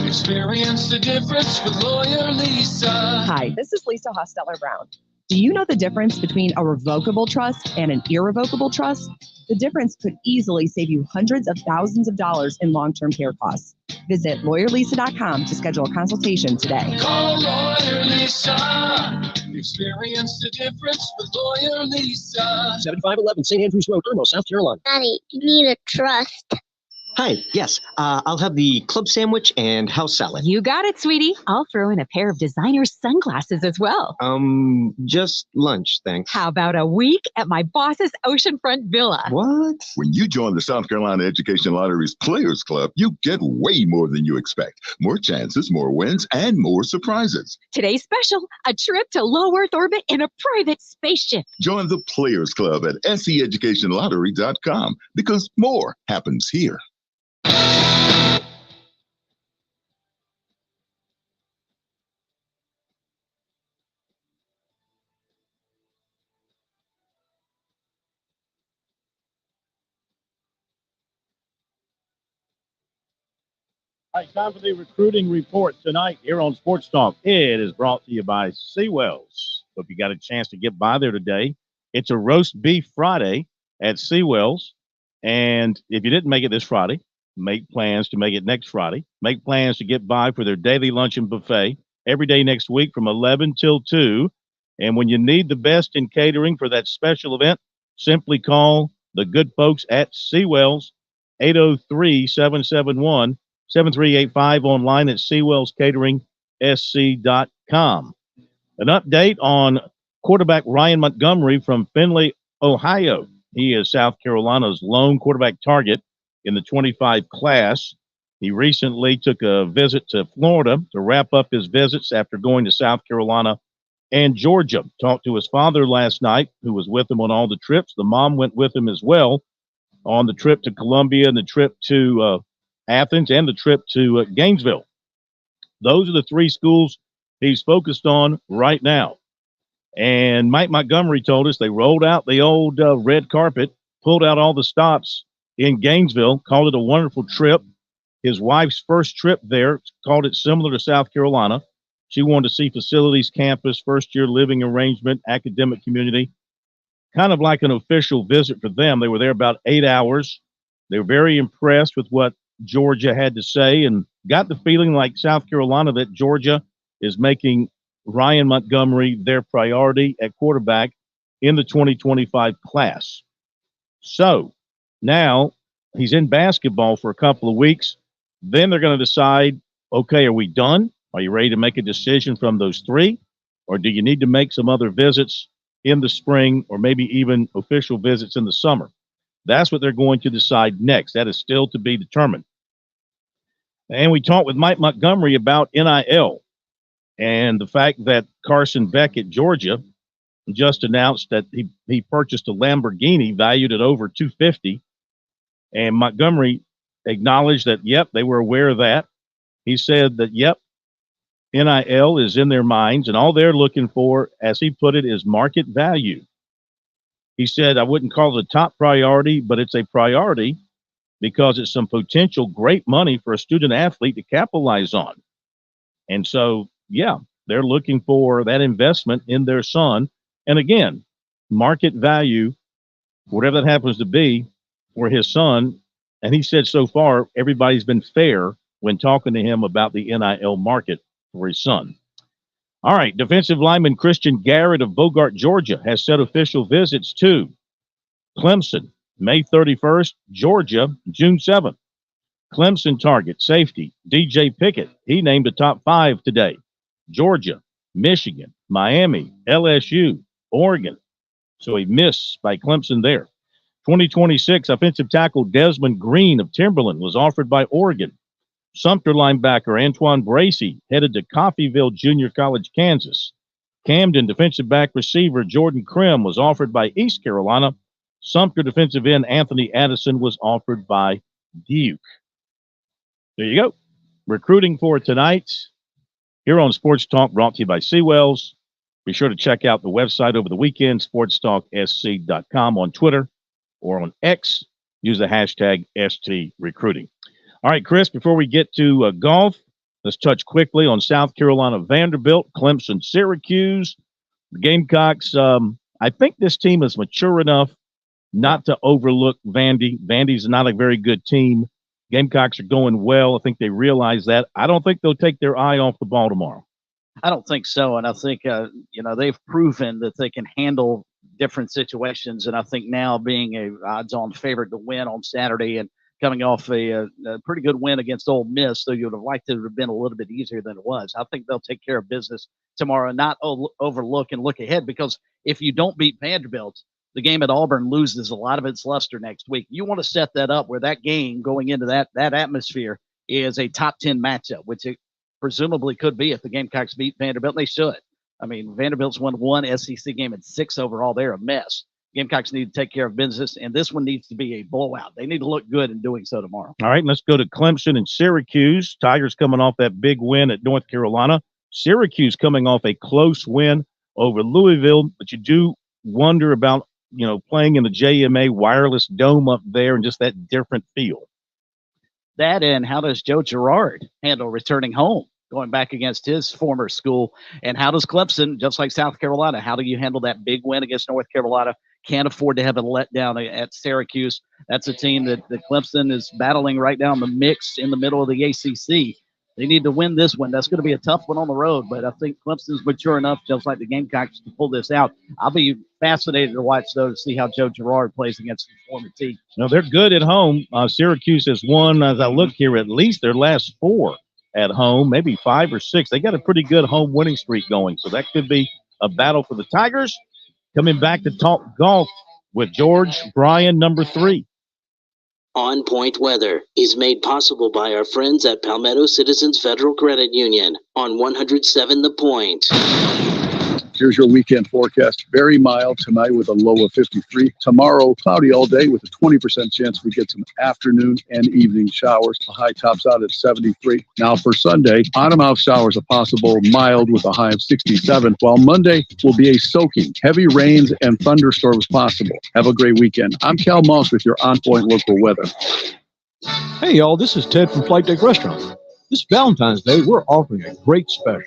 Experience the difference with Lawyer Lisa.
Hi, this is Lisa Hosteller-Brown. Do you know the difference between a revocable trust and an irrevocable trust? The difference could easily save you hundreds of thousands of dollars in long-term care costs. Visit lawyerlisa.com to schedule a consultation today.
Call Lawyer Lisa. Experience the difference with Lawyer Lisa.
7511 St. Andrews Road, Irmo, South Carolina.
Daddy, you need a trust.
Hi, yes. I'll have the club sandwich and house salad.
You got it, sweetie. I'll throw in a pair of designer sunglasses as well.
Just lunch, thanks.
How about a week at my boss's oceanfront villa?
What?
When you join the South Carolina Education Lottery's Players Club, you get way more than you expect. More chances, more wins, and more surprises.
Today's special, a trip to low Earth orbit in a private spaceship.
Join the Players Club at seeducationlottery.com because more happens here.
All right, time for the recruiting report tonight here on Sports Talk. It is brought to you by Seawells. Hope you got a chance to get by there today. It's a roast beef Friday at Seawells. And if you didn't make it this Friday, make plans to make it next Friday. Make plans to get by for their daily luncheon buffet every day next week from 11 till 2. And when you need the best in catering for that special event, simply call the good folks at Seawells, 803-771-7385, online at SeawellsCateringSC.com. An update on quarterback Ryan Montgomery from Findlay, Ohio. He is South Carolina's lone quarterback target in the 25 class. He recently took a visit to Florida to wrap up his visits after going to South Carolina and Georgia. Talked to his father last night, who was with him on all the trips. The mom went with him as well on the trip to Columbia and the trip to Athens and the trip to Gainesville. Those are the three schools he's focused on right now. And Mike Montgomery told us they rolled out the old red carpet, pulled out all the stops in Gainesville, called it a wonderful trip. His wife's first trip there, called it similar to South Carolina. She wanted to see facilities, campus, first-year living arrangement, academic community, kind of like an official visit for them. They were there about 8 hours. They were very impressed with what Georgia had to say and got the feeling like South Carolina that Georgia is making Ryan Montgomery their priority at quarterback in the 2025 class. So now he's in basketball for a couple of weeks. Then they're going to decide, okay, are we done? Are you ready to make a decision from those three? Or do you need to make some other visits in the spring or maybe even official visits in the summer? That's what they're going to decide next. That is still to be determined. And we talked with Mike Montgomery about NIL and the fact that Carson Beck at Georgia just announced that he purchased a Lamborghini valued at over $250. And Montgomery acknowledged that, yep, they were aware of that. He said that, yep, NIL is in their minds, and all they're looking for, as he put it, is market value. He said, I wouldn't call it a top priority, but it's a priority because it's some potential great money for a student athlete to capitalize on. And so, yeah, they're looking for that investment in their son. And again, market value, whatever that happens to be for his son. And he said so far, everybody's been fair when talking to him about the NIL market for his son. All right, defensive lineman Christian Garrett of Bogart, Georgia, has set official visits to Clemson, May 31st, Georgia, June 7th. Clemson target safety DJ Pickett. He named a top 5 today. Georgia, Michigan, Miami, LSU, Oregon. So he missed by Clemson there. 2026 offensive tackle Desmond Green of Timberland was offered by Oregon. Sumter linebacker Antoine Bracey headed to Coffeyville Junior College, Kansas. Camden defensive back receiver Jordan Krim was offered by East Carolina. Sumter defensive end Anthony Addison was offered by Duke. There you go. Recruiting for tonight here on Sports Talk, brought to you by Seawells. Be sure to check out the website over the weekend, sportstalksc.com, on Twitter or on X. Use the hashtag STRecruiting. All right, Chris, before we get to golf, let's touch quickly on South Carolina Vanderbilt, Clemson Syracuse. The Gamecocks, I think this team is mature enough not to overlook Vandy. Vandy's not a very good team. Gamecocks are going well. I think they realize that. I don't think they'll take their eye off the ball tomorrow.
I don't think so. And I think, they've proven that they can handle different situations. And I think now being a odds-on favorite to win on Saturday and coming off a pretty good win against Ole Miss, so you would have liked it to have been a little bit easier than it was. I think they'll take care of business tomorrow and not overlook and look ahead, because if you don't beat Vanderbilt, the game at Auburn loses a lot of its luster next week. You want to set that up where that game going into that atmosphere is a top 10 matchup, which it presumably could be if the Gamecocks beat Vanderbilt. They should. I mean, Vanderbilt's won one SEC game and 6 overall. They're a mess. Gamecocks need to take care of business, and this one needs to be a blowout. They need to look good in doing so tomorrow.
All right, let's go to Clemson and Syracuse. Tigers coming off that big win at North Carolina. Syracuse coming off a close win over Louisville, but you do wonder about, playing in the JMA wireless dome up there and just that different feel.
That, and how does Joe Girard handle returning home, going back against his former school? And how does Clemson, just like South Carolina, how do you handle that big win against North Carolina? Can't afford to have a letdown at Syracuse. That's a team that Clemson is battling right now in the mix in the middle of the ACC. They need to win this one. That's going to be a tough one on the road, but I think Clemson's mature enough, just like the Gamecocks, to pull this out. I'll be fascinated to watch, though, to see how Joe Girard plays against the former team.
No, they're good at home. Syracuse has won, as I look here, at least their last 4 at home, maybe 5 or 6. They got a pretty good home winning streak going, so that could be a battle for the Tigers. Coming back to talk golf with George Bryan, number 3.
On Point Weather is made possible by our friends at Palmetto Citizens Federal Credit Union on 107 The Point.
Here's your weekend forecast. Very mild tonight with a low of 53. Tomorrow, cloudy all day with a 20% chance we get some afternoon and evening showers. The high tops out at 73. Now for Sunday, on-and-off showers are possible, mild with a high of 67, while Monday will be a soaking. Heavy rains and thunderstorms possible. Have a great weekend. I'm Cal Moss with your On Point local weather.
Hey, y'all, this is Ted from Flight Deck Restaurant. This Valentine's Day, we're offering a great special.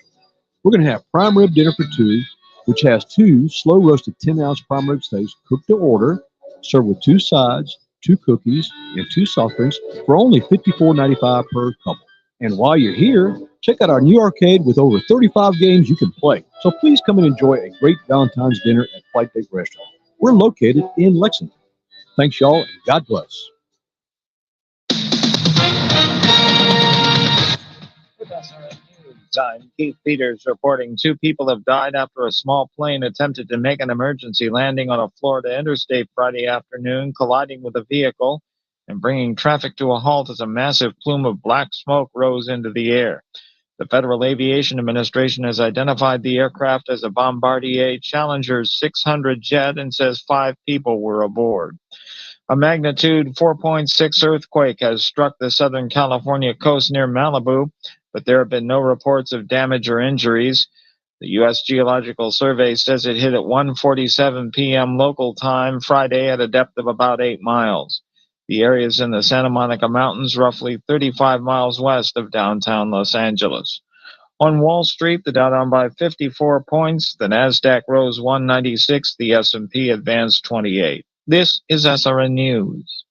We're going to have prime rib dinner for two, which has 2 slow-roasted 10-ounce prime rib steaks cooked to order, served with 2 sides, 2 cookies, and 2 soft drinks for only $54.95 per couple. And while you're here, check out our new arcade with over 35 games you can play. So please come and enjoy a great Valentine's dinner at Flight Deck Restaurant. We're located in Lexington. Thanks, y'all, and God bless.
Time. Keith Peters reporting 2 people have died after a small plane attempted to make an emergency landing on a Florida interstate Friday afternoon, colliding with a vehicle and bringing traffic to a halt as a massive plume of black smoke rose into the air. The Federal Aviation Administration has identified the aircraft as a Bombardier Challenger 600 jet and says 5 people were aboard. A magnitude 4.6 earthquake has struck the Southern California coast near Malibu, but there have been no reports of damage or injuries. The U.S. Geological Survey says it hit at 1:47 p.m. local time Friday at a depth of about 8 miles. The area is in the Santa Monica Mountains, roughly 35 miles west of downtown Los Angeles. On Wall Street, the Dow down by 54 points, the Nasdaq rose 196, the S&P advanced 28. This is SRN News.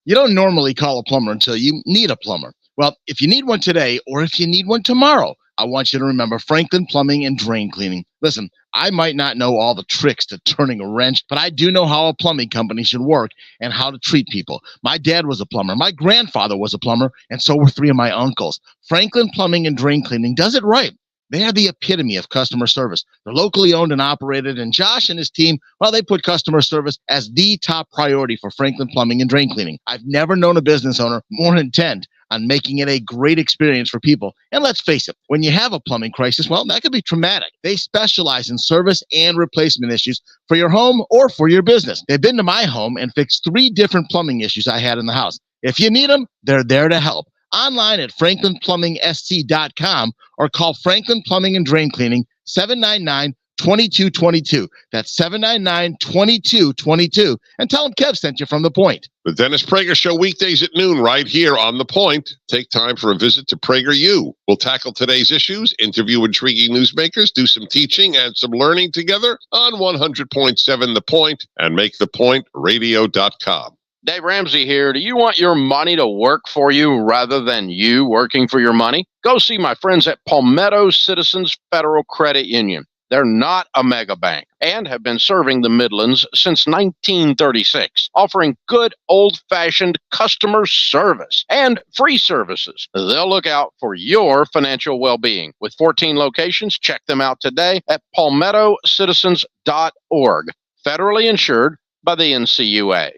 You don't normally call a plumber until you need a plumber. Well, if you need one today or if you need one tomorrow, I want you to remember Franklin Plumbing and Drain Cleaning. Listen, I might not know all the tricks to turning a wrench, but I do know how a plumbing company should work and how to treat people. My dad was a plumber. My grandfather was a plumber, and so were 3 of my uncles. Franklin Plumbing and Drain Cleaning does it right. They are the epitome of customer service. They're locally owned and operated, and Josh and his team, well, they put customer service as the top priority for Franklin Plumbing and Drain Cleaning. I've never known a business owner more intent on making it a great experience for people. And let's face it, when you have a plumbing crisis, well, that could be traumatic. They specialize in service and replacement issues for your home or for your business. They've been to my home and fixed 3 different plumbing issues I had in the house. If you need them, they're there to help. Online at franklinplumbing.sc.com or call Franklin Plumbing and Drain Cleaning 799-2222. That's 799-2222. And tell them Kev sent you from The Point.
The Dennis Prager Show weekdays at noon right here on The Point. Take time for a visit to PragerU. We'll tackle today's issues, interview intriguing newsmakers, do some teaching and some learning together on 100.7 The Point and makethepointradio.com.
Dave Ramsey here. Do you want your money to work for you rather than you working for your money? Go see my friends at Palmetto Citizens Federal Credit Union. They're not a mega bank and have been serving the Midlands since 1936, offering good old-fashioned customer service and free services. They'll look out for your financial well-being. With 14 locations, check them out today at palmettocitizens.org. Federally insured by the NCUA.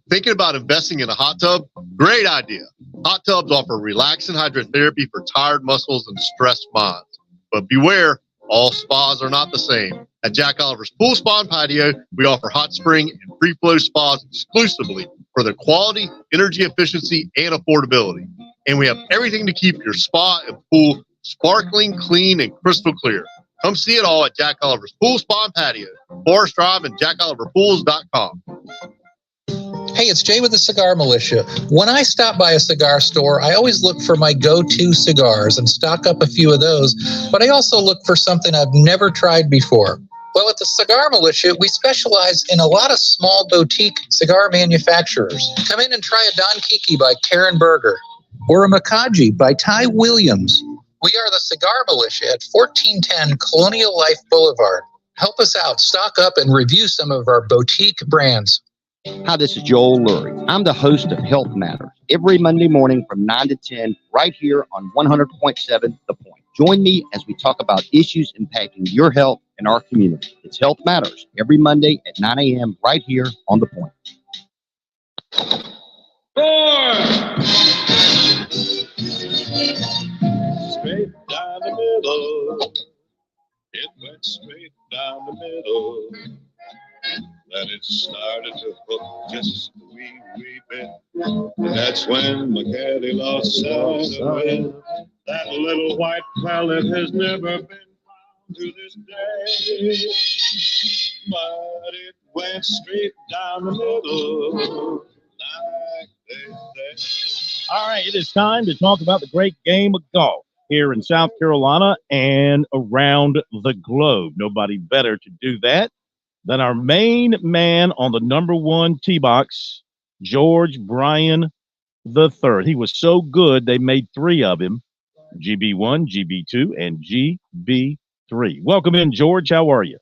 Thinking about investing in a hot tub? Great idea. Hot tubs offer relaxing hydrotherapy for tired muscles and stressed minds. But beware, all spas are not the same. At Jack Oliver's Pool Spa and Patio, we offer hot spring and free flow spas exclusively for their quality, energy efficiency, and affordability. And we have everything to keep your spa and pool sparkling, clean, and crystal clear. Come see it all at Jack Oliver's Pool Spa and Patio, Forest Drive, and jackoliverpools.com.
Hey, it's Jay with the Cigar Militia. When I stop by a cigar store, I always look for my go-to cigars and stock up a few of those, but I also look for something I've never tried before. Well, at the Cigar Militia, we specialize in a lot of small boutique cigar manufacturers. Come in and try a Don Kiki by Karen Berger or a Makaji by Ty Williams. We are the Cigar Militia at 1410 Colonial Life Boulevard. Help us out, stock up, and review some of our boutique brands.
Hi, this is Joel Lurie. I'm the host of Health Matters every Monday morning from 9 to 10 right here on 100.7 The Point. Join me as we talk about issues impacting your health and our community. It's Health Matters every Monday at 9 a.m. right here on The Point.
Straight down the middle. It went straight down the middle. Then it started to hook just a wee bit. That's when my caddy lost sight of it. That little white pellet has never been found to this day. But it went straight down the middle, like they say.
All right, it is time to talk about the great game of golf here in South Carolina and around the globe. Nobody better to do that than our main man on the number one tee box, George Bryan III. He was so good, they made three of him, GB1, GB2, and GB3. Welcome in, George. How are you?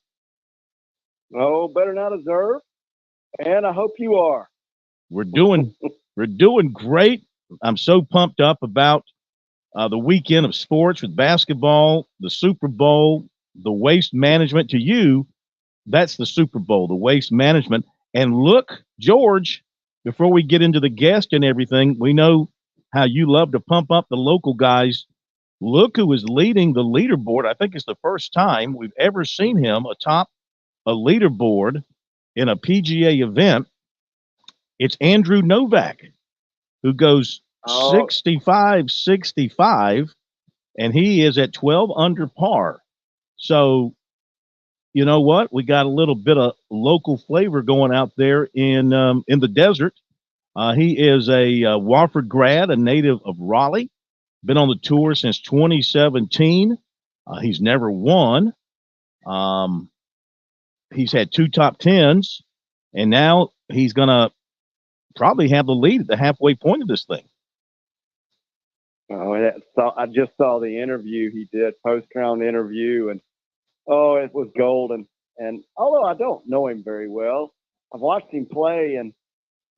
Oh, better not observe. And I hope you are.
We're doing great. I'm so pumped up about the weekend of sports with basketball, the Super Bowl, the waste management. To you, that's the Super Bowl, the waste management. And look, George, before we get into the guest and everything, we know how you love to pump up the local guys. Look who is leading the leaderboard. I think it's the first time we've ever seen him atop a leaderboard in a PGA event. It's Andrew Novak, who goes 65, and he is at 12 under par. So, you know what? We got a little bit of local flavor going out there in the desert. He is a Wofford grad, a native of Raleigh. Been on the tour since 2017. He's never won. He's had two top tens, and now he's going to probably have the lead at the halfway point of this thing.
Oh, I just saw the interview he did, post-round interview, and it was golden. And although I don't know him very well, I've watched him play, and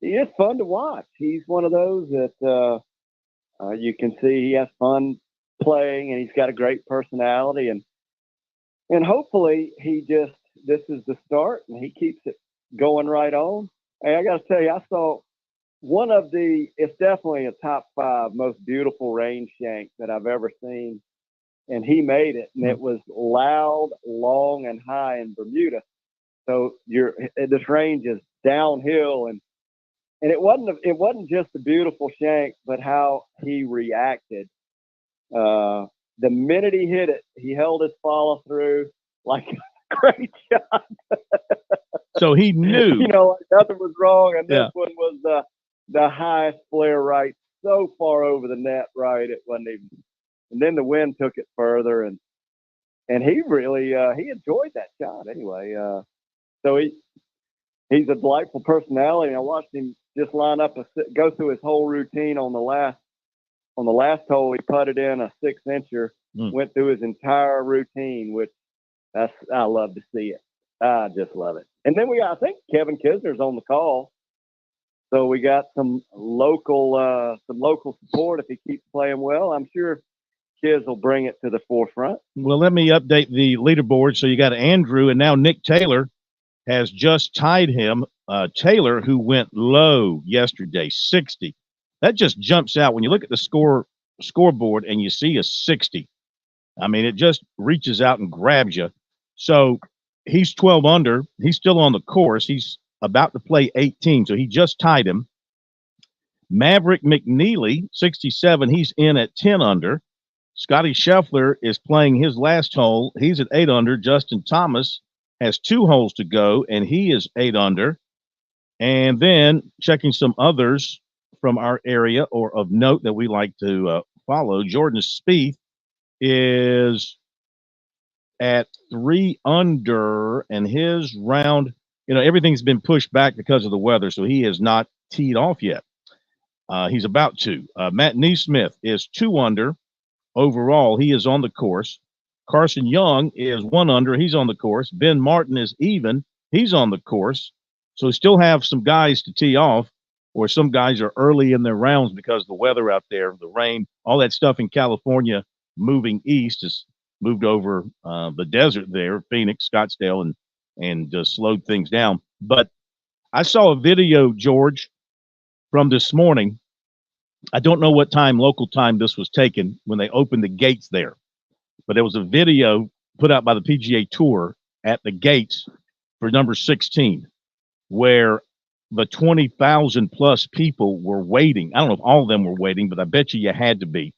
he is fun to watch. He's one of those that you can see he has fun playing, and he's got a great personality. And hopefully this is the start, and he keeps it going right on. Hey, I got to tell you, I saw it's definitely a top 5 most beautiful range shank that I've ever seen. And he made it, and it was loud, long, and high in Bermuda. So this range is downhill, and it wasn't just a beautiful shank, but how he reacted. The minute he hit it, he held his follow through like a great shot.
So he knew,
like nothing was wrong, and this one was the highest flare right, so far over the net right, it wasn't even. And then the wind took it further, and he really he enjoyed that shot anyway. So he's a delightful personality. I watched him just line up go through his whole routine on the last hole. He putted in a 6-incher, went through his entire routine, which I love to see it. I just love it. And then I think Kevin Kisner's on the call. So we got some local support if he keeps playing well. I'm sure Kiz will bring it to the forefront.
Well, let me update the leaderboard. So you got Andrew, and now Nick Taylor has just tied him. Taylor, who went low yesterday, 60. That just jumps out when you look at the scoreboard and you see a 60. I mean, it just reaches out and grabs you. So he's 12 under. He's still on the course. He's about to play 18, so he just tied him. Maverick McNeely, 67, he's in at 10 under. Scotty Scheffler is playing his last hole. He's at 8 under. Justin Thomas has 2 holes to go, and he is 8 under. And then checking some others from our area or of note that we like to follow, Jordan Spieth is at 3 under, and his round, everything's been pushed back because of the weather, so he has not teed off yet. He's about to. Matt Neesmith is 2 under. Overall, he is on the course. Carson Young is 1 under. He's on the course. Ben Martin is even. He's on the course. So we still have some guys to tee off, or some guys are early in their rounds because of the weather out there, the rain, all that stuff in California moving east has moved over the desert there, Phoenix, Scottsdale, and slowed things down. But I saw a video, George, from this morning. I don't know what time, local time, this was taken when they opened the gates there, but there was a video put out by the PGA Tour at the gates for number 16, where the 20,000 plus people were waiting. I don't know if all of them were waiting, but I bet you had to be.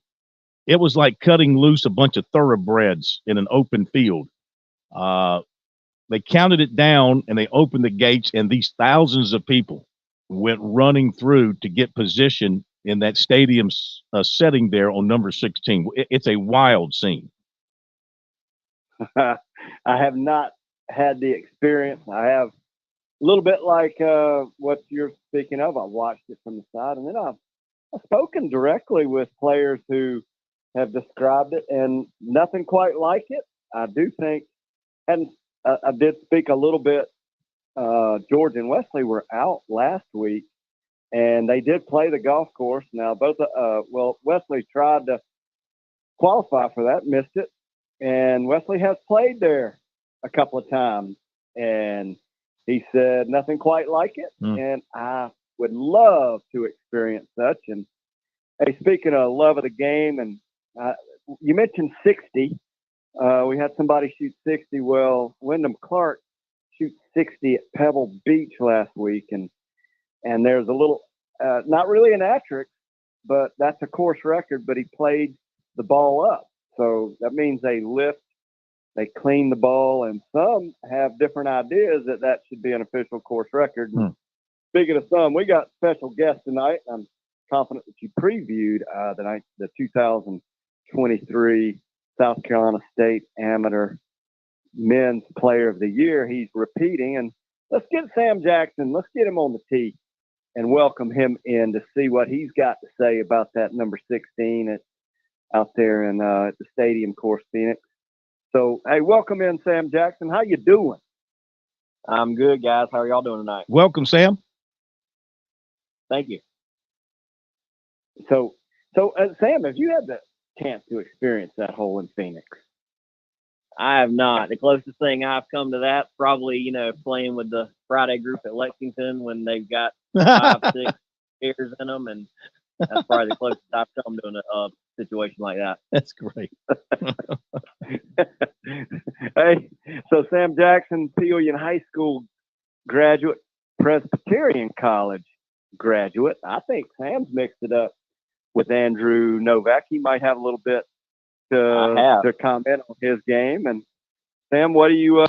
It was like cutting loose a bunch of thoroughbreds in an open field. They counted it down and they opened the gates, and these thousands of people went running through to get position in that stadium setting there on number 16. It's a wild scene.
I have not had the experience. I have a little bit like what you're speaking of. I've watched it from the side, and then I've spoken directly with players who have described it, and nothing quite like it. I do think, and I did speak a little bit. George and Wesley were out last week, and they did play the golf course. Now, Wesley tried to qualify for that, missed it, and Wesley has played there a couple of times, and he said nothing quite like it, and I would love to experience such. And hey, speaking of love of the game, and you mentioned 60. We had somebody shoot 60. Well, Wyndham Clark shoot 60 at Pebble Beach last week, and there's a little, not really an asterisk, but that's a course record. But he played the ball up, so that means they lift, they clean the ball, and some have different ideas that should be an official course record. Speaking of some, we got special guests tonight. I'm confident that you previewed the 2023 South Carolina State Amateur Men's Player of the Year. He's repeating, and let's get Sam Jackson. Let's get him on the tee and welcome him in to see what he's got to say about that number 16 out there in at the Stadium Course, Phoenix. So, hey, welcome in, Sam Jackson. How you doing?
I'm good, guys. How are y'all doing tonight?
Welcome, Sam.
Thank you.
So Sam, have you had the chance to experience that hole in Phoenix?
I have not. The closest thing I've come to that, probably, playing with the Friday group at Lexington when they've got 5, 6 pairs in them, and that's probably the closest I've come to a situation like that.
That's great.
Hey, so Sam Jackson, Peoria High School graduate, Presbyterian College graduate. I think Sam's mixed it up with Andrew Novak. He might have a little bit to comment on his game. And Sam, what do you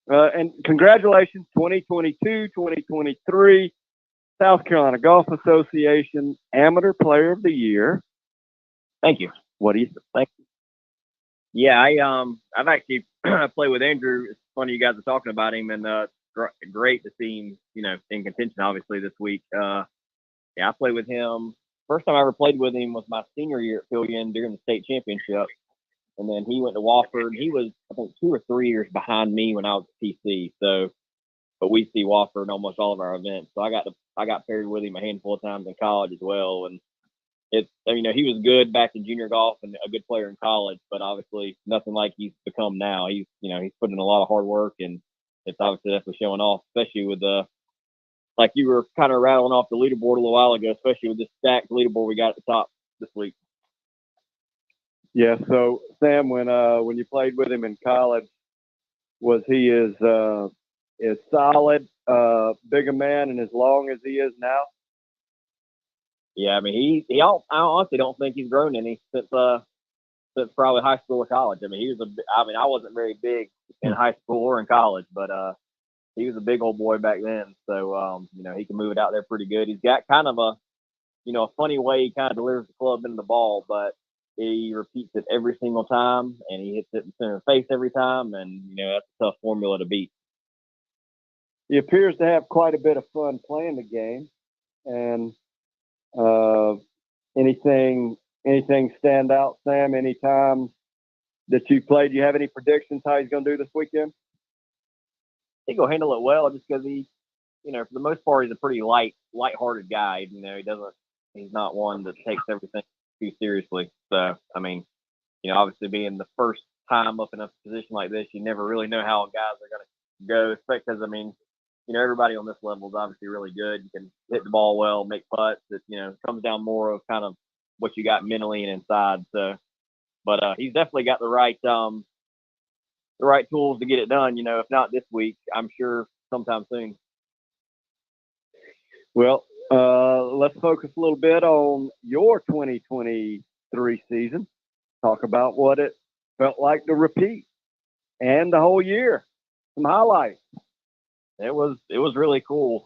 and congratulations, 2022, 2023 South Carolina Golf Association Amateur Player of the Year.
Thank you.
What do you think?
Yeah, I've actually played with Andrew. It's funny you guys are talking about him, and great to see him, in contention obviously this week. I played with him. First time I ever played with him was my senior year at Pillion during the state championship. And then he went to Wofford. He was, I think, 2 or 3 years behind me when I was at PC. So, but we see Wofford in almost all of our events. So I got paired with him a handful of times in college as well. And he was good back in junior golf and a good player in college, but obviously nothing like he's become now. He's put in a lot of hard work, and it's obviously definitely showing off, especially with like you were kind of rattling off the leaderboard a little while ago, especially with this stacked leaderboard we got at the top this week.
Yeah. So Sam, when you played with him in college, was he as solid, big a man, and as long as he is now?
Yeah, I mean, I honestly don't think he's grown any since probably high school or college. I mean, I wasn't very big in high school or in college, but he was a big old boy back then. So he can move it out there pretty good. He's got kind of a funny way he kind of delivers the club into the ball, but he repeats it every single time, and he hits it in center face every time, and that's a tough formula to beat.
He appears to have quite a bit of fun playing the game, and anything stand out, Sam? Any time that you played, do you have any predictions how he's going to do this weekend?
I think he'll handle it well, just because he, for the most part, he's a pretty light-hearted guy. He's not one that takes everything too seriously. So, I mean, obviously being the first time up in a position like this, you never really know how guys are going to go, especially because, everybody on this level is obviously really good. You can hit the ball well, make putts. It, comes down more of kind of what you got mentally and inside. So, but he's definitely got the right tools to get it done. If not this week, I'm sure sometime soon.
Well, let's focus a little bit on your 2023 season. Talk about what it felt like to repeat and the whole year. Some highlights.
It was really cool.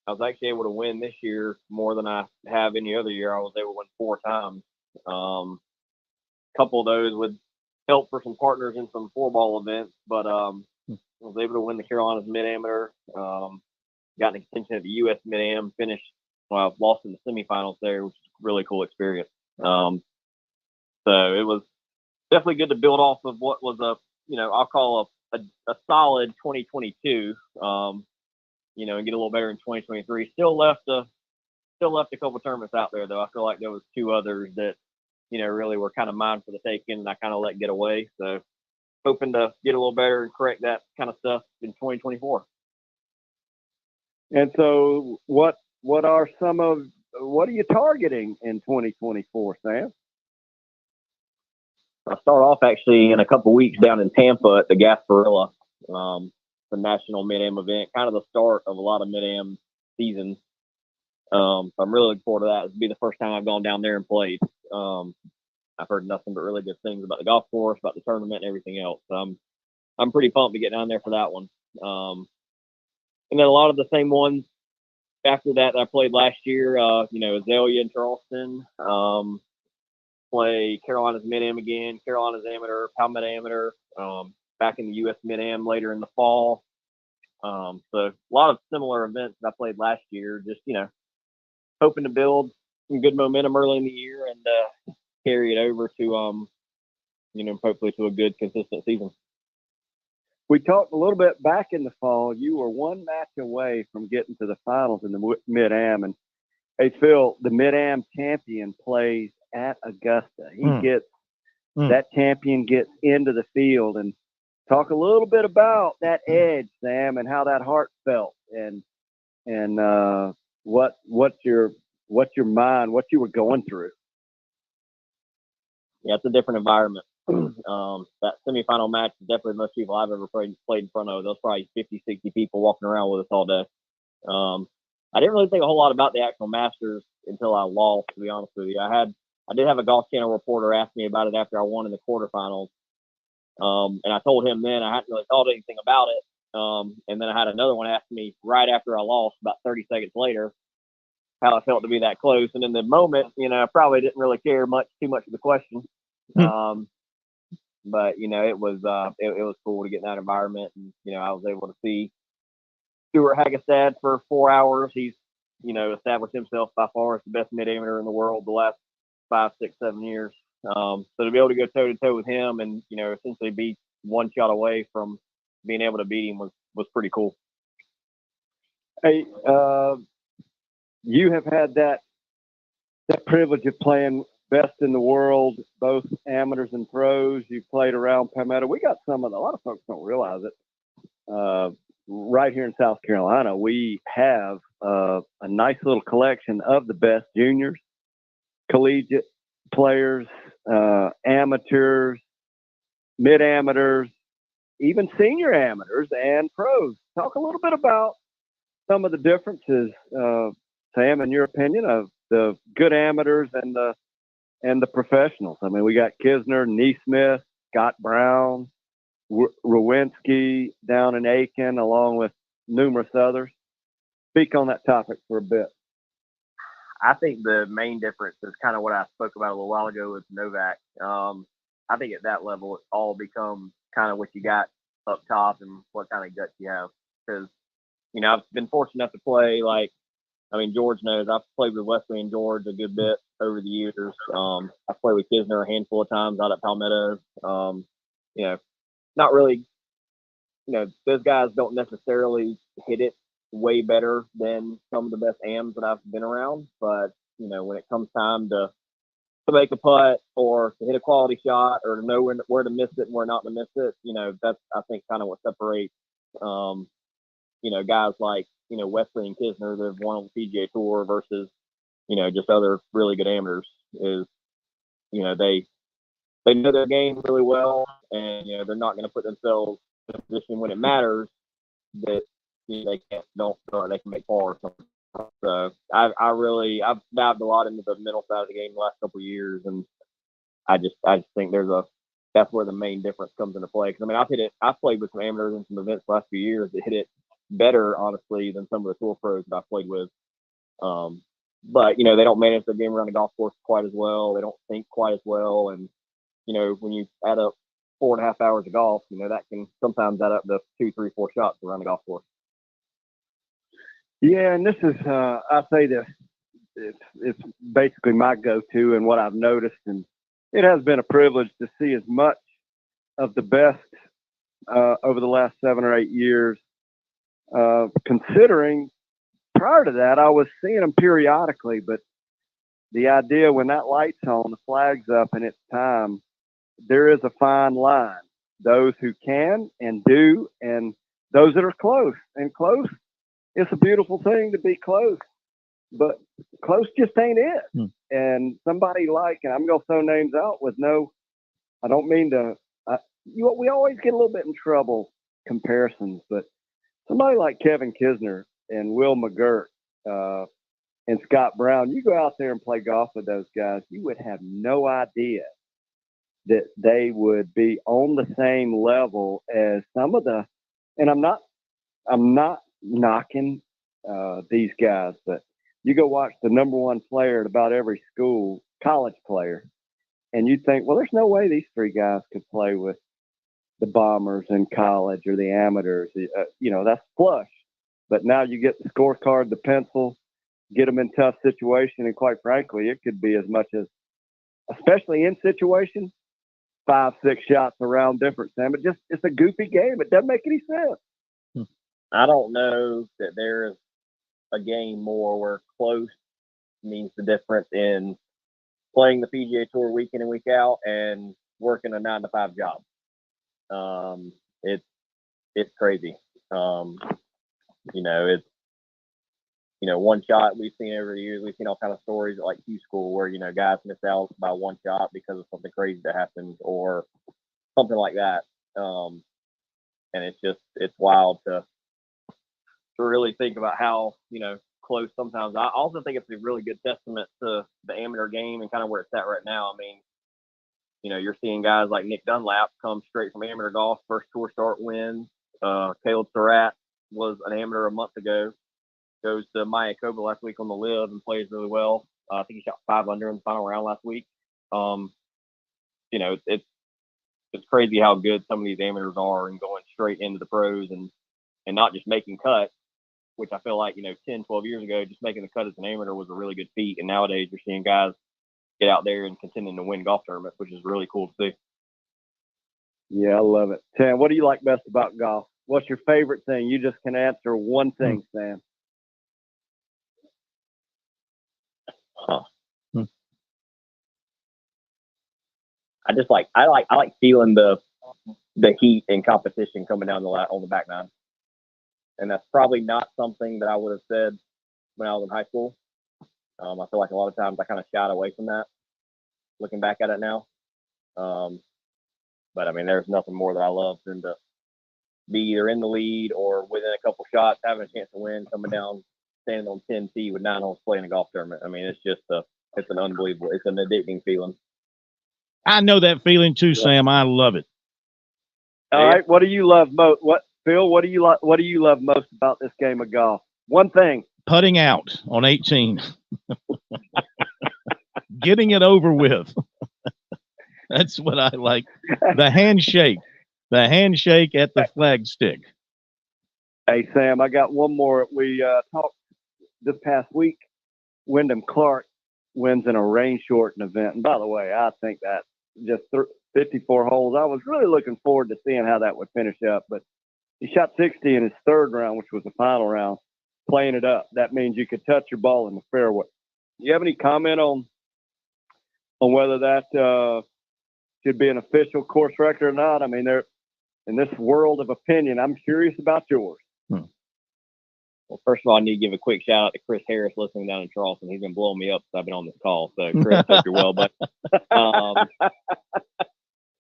I was actually able to win this year more than I have any other year. I was able to win 4 times. A couple of those with help for some partners in some 4-ball events, but I was able to win the Carolinas Mid-Amateur. Got in contention at the U.S. Mid-Am, lost in the semifinals there, which is a really cool experience. So it was definitely good to build off of what was I'll call a solid 2022, and get a little better in 2023. Still left a couple of tournaments out there, though. I feel like there was 2 others that, really were kind of mine for the taking, and I kind of let get away. So hoping to get a little better and correct that kind of stuff in 2024.
And so what are you targeting in 2024, Sam?
I'll start off actually in a couple weeks down in Tampa at the Gasparilla, the national Mid-Am event, kind of the start of a lot of Mid-Am seasons. So I'm really looking forward to that. It'll be the first time I've gone down there and played. I've heard nothing but really good things about the golf course, about the tournament, and everything else. So I'm pretty pumped to get down there for that one. And then a lot of the same ones after that I played last year, Azalea in Charleston, play Carolinas Mid-Am again, Carolinas Amateur, Palmetto Amateur, back in the U.S. Mid-Am later in the fall. So a lot of similar events that I played last year, just, hoping to build some good momentum early in the year and carry it over to, hopefully to a good, consistent season.
We talked a little bit back in the fall. You were 1 match away from getting to the finals in the Mid-Am. And hey, Phil, the Mid-Am champion plays at Augusta. That champion gets into the field. And talk a little bit about that edge, Sam, and how that heart felt, and what's your mind, what you were going through.
Yeah, it's a different environment. That semifinal match is definitely the most people I've ever played in front of. There's probably 50, 60 people walking around with us all day. I didn't really think a whole lot about the actual Masters until I lost, to be honest with you. I did have a Golf Channel reporter ask me about it after I won in the quarterfinals. And I told him then I hadn't really thought anything about it. And then I had another one ask me right after I lost, about 30 seconds later, how I felt to be that close. And in the moment, I probably didn't really care too much of the question. But it was cool to get in that environment, and I was able to see Stuart Hagestad for 4 hours. He's established himself by far as the best mid-amateur in the world the last 5, 6, 7 years. So to be able to go toe to toe with him and essentially be 1 shot away from being able to beat him was pretty cool.
Hey, you have had that privilege of playing best in the world, both amateurs and pros. You played around Palmetto. We got a lot of folks don't realize it. Right here in South Carolina, we have a nice little collection of the best juniors, collegiate players, amateurs, mid-amateurs, even senior amateurs and pros. Talk a little bit about some of the differences, Sam, in your opinion, of the good amateurs and the professionals. I mean, we got Kisner, Neesmith, Scott Brown, Rowinski down in Aiken, along with numerous others. Speak on that topic for a bit.
I think the main difference is kind of what I spoke about a little while ago with Novak. I think at that level, it all becomes kind of what you got up top and what kind of guts you have. Because, I've been fortunate enough to play George knows I've played with Wesley and George a good bit over the years. I've played with Kisner a handful of times out at Palmetto. Not really, those guys don't necessarily hit it way better than some of the best AMs that I've been around. But, when it comes time to make a putt or to hit a quality shot or to know where to miss it and where not to miss it, that's, I think, kind of what separates, guys like, Wesley and Kisner that have won on the PGA Tour versus, just other really good amateurs is, they know their game really well, and, they're not going to put themselves in a position when it matters that, they can make par or something. So I've dived a lot into the mental side of the game the last couple of years, and I just think that's where the main difference comes into play. Because I've played with some amateurs in some events the last few years that hit it better, honestly, than some of the tour pros that I've played with. But they don't manage their game around the golf course quite as well. They don't think quite as well, and when you add up 4.5 hours of golf, that can sometimes add up to 2, 3, 4 shots around the golf course.
Yeah, and this is I say this, it's basically my go-to and what I've noticed, and it has been a privilege to see as much of the best over the last 7 or 8 years. Considering prior to that, I was seeing them periodically, but the idea when that light's on, the flag's up, and it's time, there is a fine line. Those who can and do, and those that are close. And close, it's a beautiful thing to be close, but close just ain't it. And somebody and I'm going to throw names out with I don't mean to, we always get a little bit in trouble comparisons, but somebody like Kevin Kisner and Will McGirt and Scott Brown, you go out there and play golf with those guys, you would have no idea that they would be on the same level as some of the, and I'm not knocking these guys, but you go watch the number one player at about every school, college player, and you think, well, there's no way these 3 guys could play with the bombers in college or the amateurs. That's flush. But now you get the scorecard, the pencil, get them in tough situation, and quite frankly, it could be as much as, especially in situation, 5, 6 shots around difference, Sam. It's a goofy game. It doesn't make any sense.
I don't know that there's a game more where close means the difference in playing the PGA Tour week in and week out and working a 9-to-5 job. It's crazy. One shot we've seen over the years. We've seen all kind of stories at like Q school where guys miss out by 1 shot because of something crazy that happened or something like that. And it's wild to really think about how close sometimes. I also think it's a really good testament to the amateur game and kind of where it's at right now. I mean, you're seeing guys like Nick Dunlap come straight from amateur golf, first tour start win. Caleb Surratt was an amateur a month ago, goes to Mayakoba last week on the live and plays really well. I think he shot 5 under in the final round last week. It's crazy how good some of these amateurs are and going straight into the pros and not just making cuts, which I feel like, 10, 12 years ago, just making the cut as an amateur was a really good feat. And nowadays you're seeing guys get out there and continuing to win golf tournaments, which is really cool to see.
Yeah, I love it. Sam, what do you like best about golf? What's your favorite thing? You just can answer one thing, Sam.
I like feeling the heat and competition coming down on the back nine. And that's probably not something that I would have said when I was in high school. I feel like a lot of times I kind of shied away from that, looking back at it now. But I mean, there's nothing more that I love than to be either in the lead or within a couple shots, having a chance to win, coming down, standing on 10T with 9 holes playing a golf tournament. I mean, it's an unbelievable, it's an addicting feeling.
I know that feeling too, Sam. I love it.
All right. What do you love most? Phil, what do you love most about this game of golf? One thing.
Putting out on 18. Getting it over with. That's what I like. The handshake. The handshake at the flagstick.
Hey, Sam, I got one more. We talked this past week. Wyndham Clark wins in a rain-shortened event. And by the way, I think that just 54 holes. I was really looking forward to seeing how that would finish up. But he shot 60 in his 3rd round, which was the final round, playing it up. That means you could touch your ball in the fairway. Do you have any comment on whether that should be an official course record or not? I mean, they're in this world of opinion. I'm curious about yours.
Well, first of all, I need to give a quick shout out to Chris Harris listening down in Charleston. He's been blowing me up since I've been on this call. So, Chris, hope you're well, but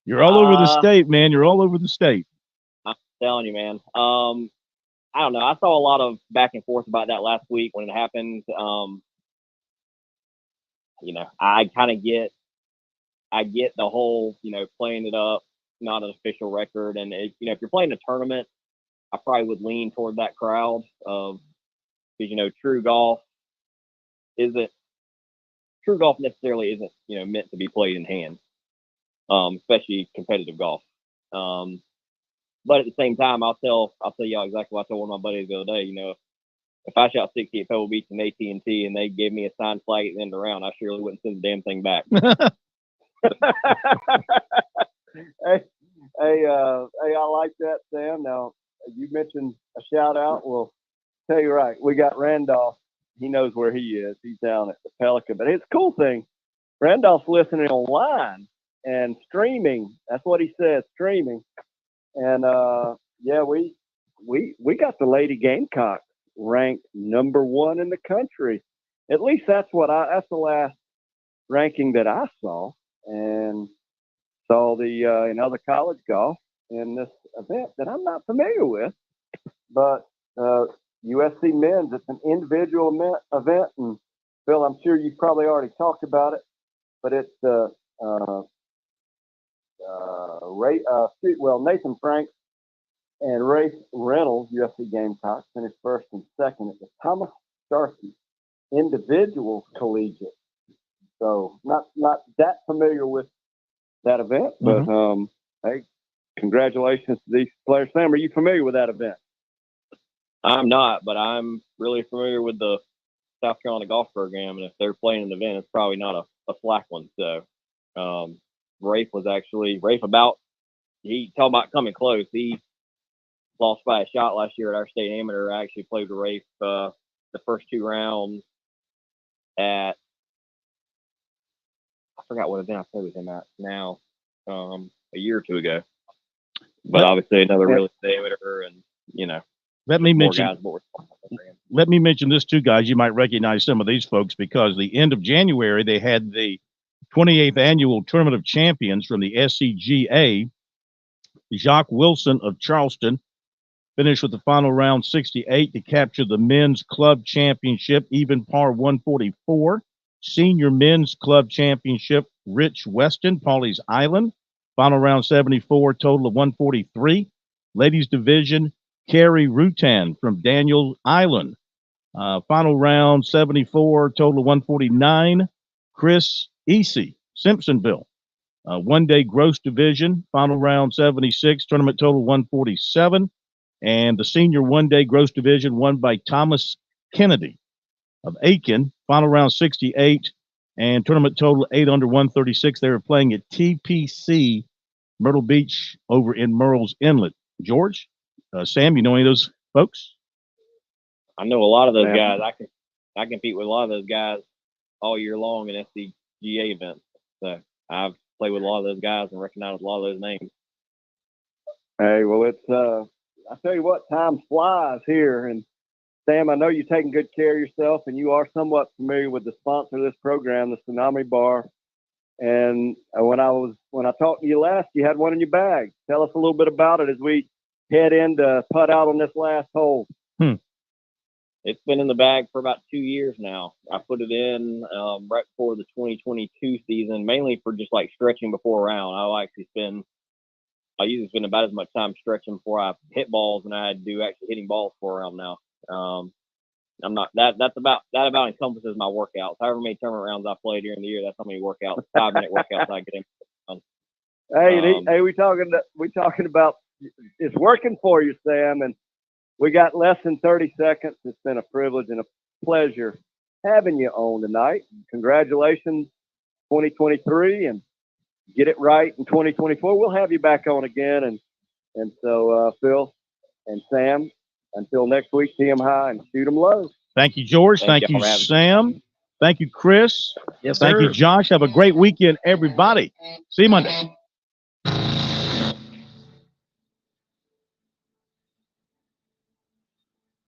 you're all over the state, man. You're all over the state.
I'm telling you, man. I don't know. I saw a lot of back and forth about that last week when it happened. I kind of get the whole, playing it up, not an official record. And, if you're playing a tournament, I probably would lean toward that crowd of, because, true golf necessarily isn't, meant to be played in hand, especially competitive golf. But at the same time, I'll tell y'all exactly what I told one of my buddies the other day. If I shot 60 at Pebble Beach and AT&T and they gave me a signed flag at the end of the round, I surely wouldn't send the damn thing back.
Hey, I like that, Sam. Now, you mentioned a shout out. Well, tell you right, we got Randolph. He knows where he is. He's down at the Pelican. But it's a cool thing. Randolph's listening online and streaming. That's what he says, streaming. And we got the Lady Gamecocks ranked number 1 in the country. At least that's the last ranking that I saw, and saw the in other college golf in this event that I'm not familiar with. But USC men's, it's an individual event, and Phil, I'm sure you've probably already talked about it, but it's Nathan Franks and Rafe Reynolds, USC Gamecocks, finished first and second at the Thomas Starkey Individuals Collegiate. So not that familiar with that event, but hey, congratulations to these players. Sam, are you familiar with that event?
I'm not, but I'm really familiar with the South Carolina golf program, and if they're playing an event, it's probably not a slack one. So Rafe he talked about coming close. He lost by a shot last year at our state amateur. I actually played with Rafe the first 2 rounds at, I forgot what event I played with him at now, a year or 2 ago. But obviously another real estate amateur, and
let me mention this too, guys. You might recognize some of these folks because the end of January they had the 28th annual Tournament of Champions from the SCGA. Jacques Wilson of Charleston finished with the final round 68 to capture the men's club championship, even par 144. Senior men's club championship, Rich Weston, Pawleys Island, final round 74, total of 143. Ladies division, Carrie Rutan from Daniel Island, final round 74, total of 149. Chris Easy, Simpsonville. One-day gross division, final round 76, tournament total 147. And the senior one-day gross division won by Thomas Kennedy of Aiken, final round 68, and tournament total 8 under 136. They were playing at TPC Myrtle Beach over in Murrells Inlet. George, Sam, you know any of those folks?
I know a lot of those guys. I compete with a lot of those guys all year long in SCGA events. So I've played with a lot of those guys and recognize a lot of those names.
Hey, well, it's I tell you what, time flies here. And Sam, I know you're taking good care of yourself, and you are somewhat familiar with the sponsor of this program, the Tsunami Bar. And when I talked to you last, you had one in your bag. Tell us a little bit about it as we head in to putt out on this last hole.
It's been in the bag for about 2 years now. I put it in right before the 2022 season, mainly for just like stretching before a round. I usually spend about as much time stretching before I hit balls than I do actually hitting balls for a round now. I'm not that about encompasses my workouts. However many tournament rounds I play during the year, that's how many workouts, 5-minute workouts I get in.
Hey, we talking about it's working for you, Sam, and we got less than 30 seconds. It's been a privilege and a pleasure having you on tonight. Congratulations, 2023, and get it right in 2024. We'll have you back on again. And so, Phil and Sam, until next week, tee 'em high and shoot 'em low.
Thank you, George. Thank you, Sam. Thank you, Chris.
Yes,
Thank
sir.
you, Josh. Have a great weekend, everybody. See you Monday.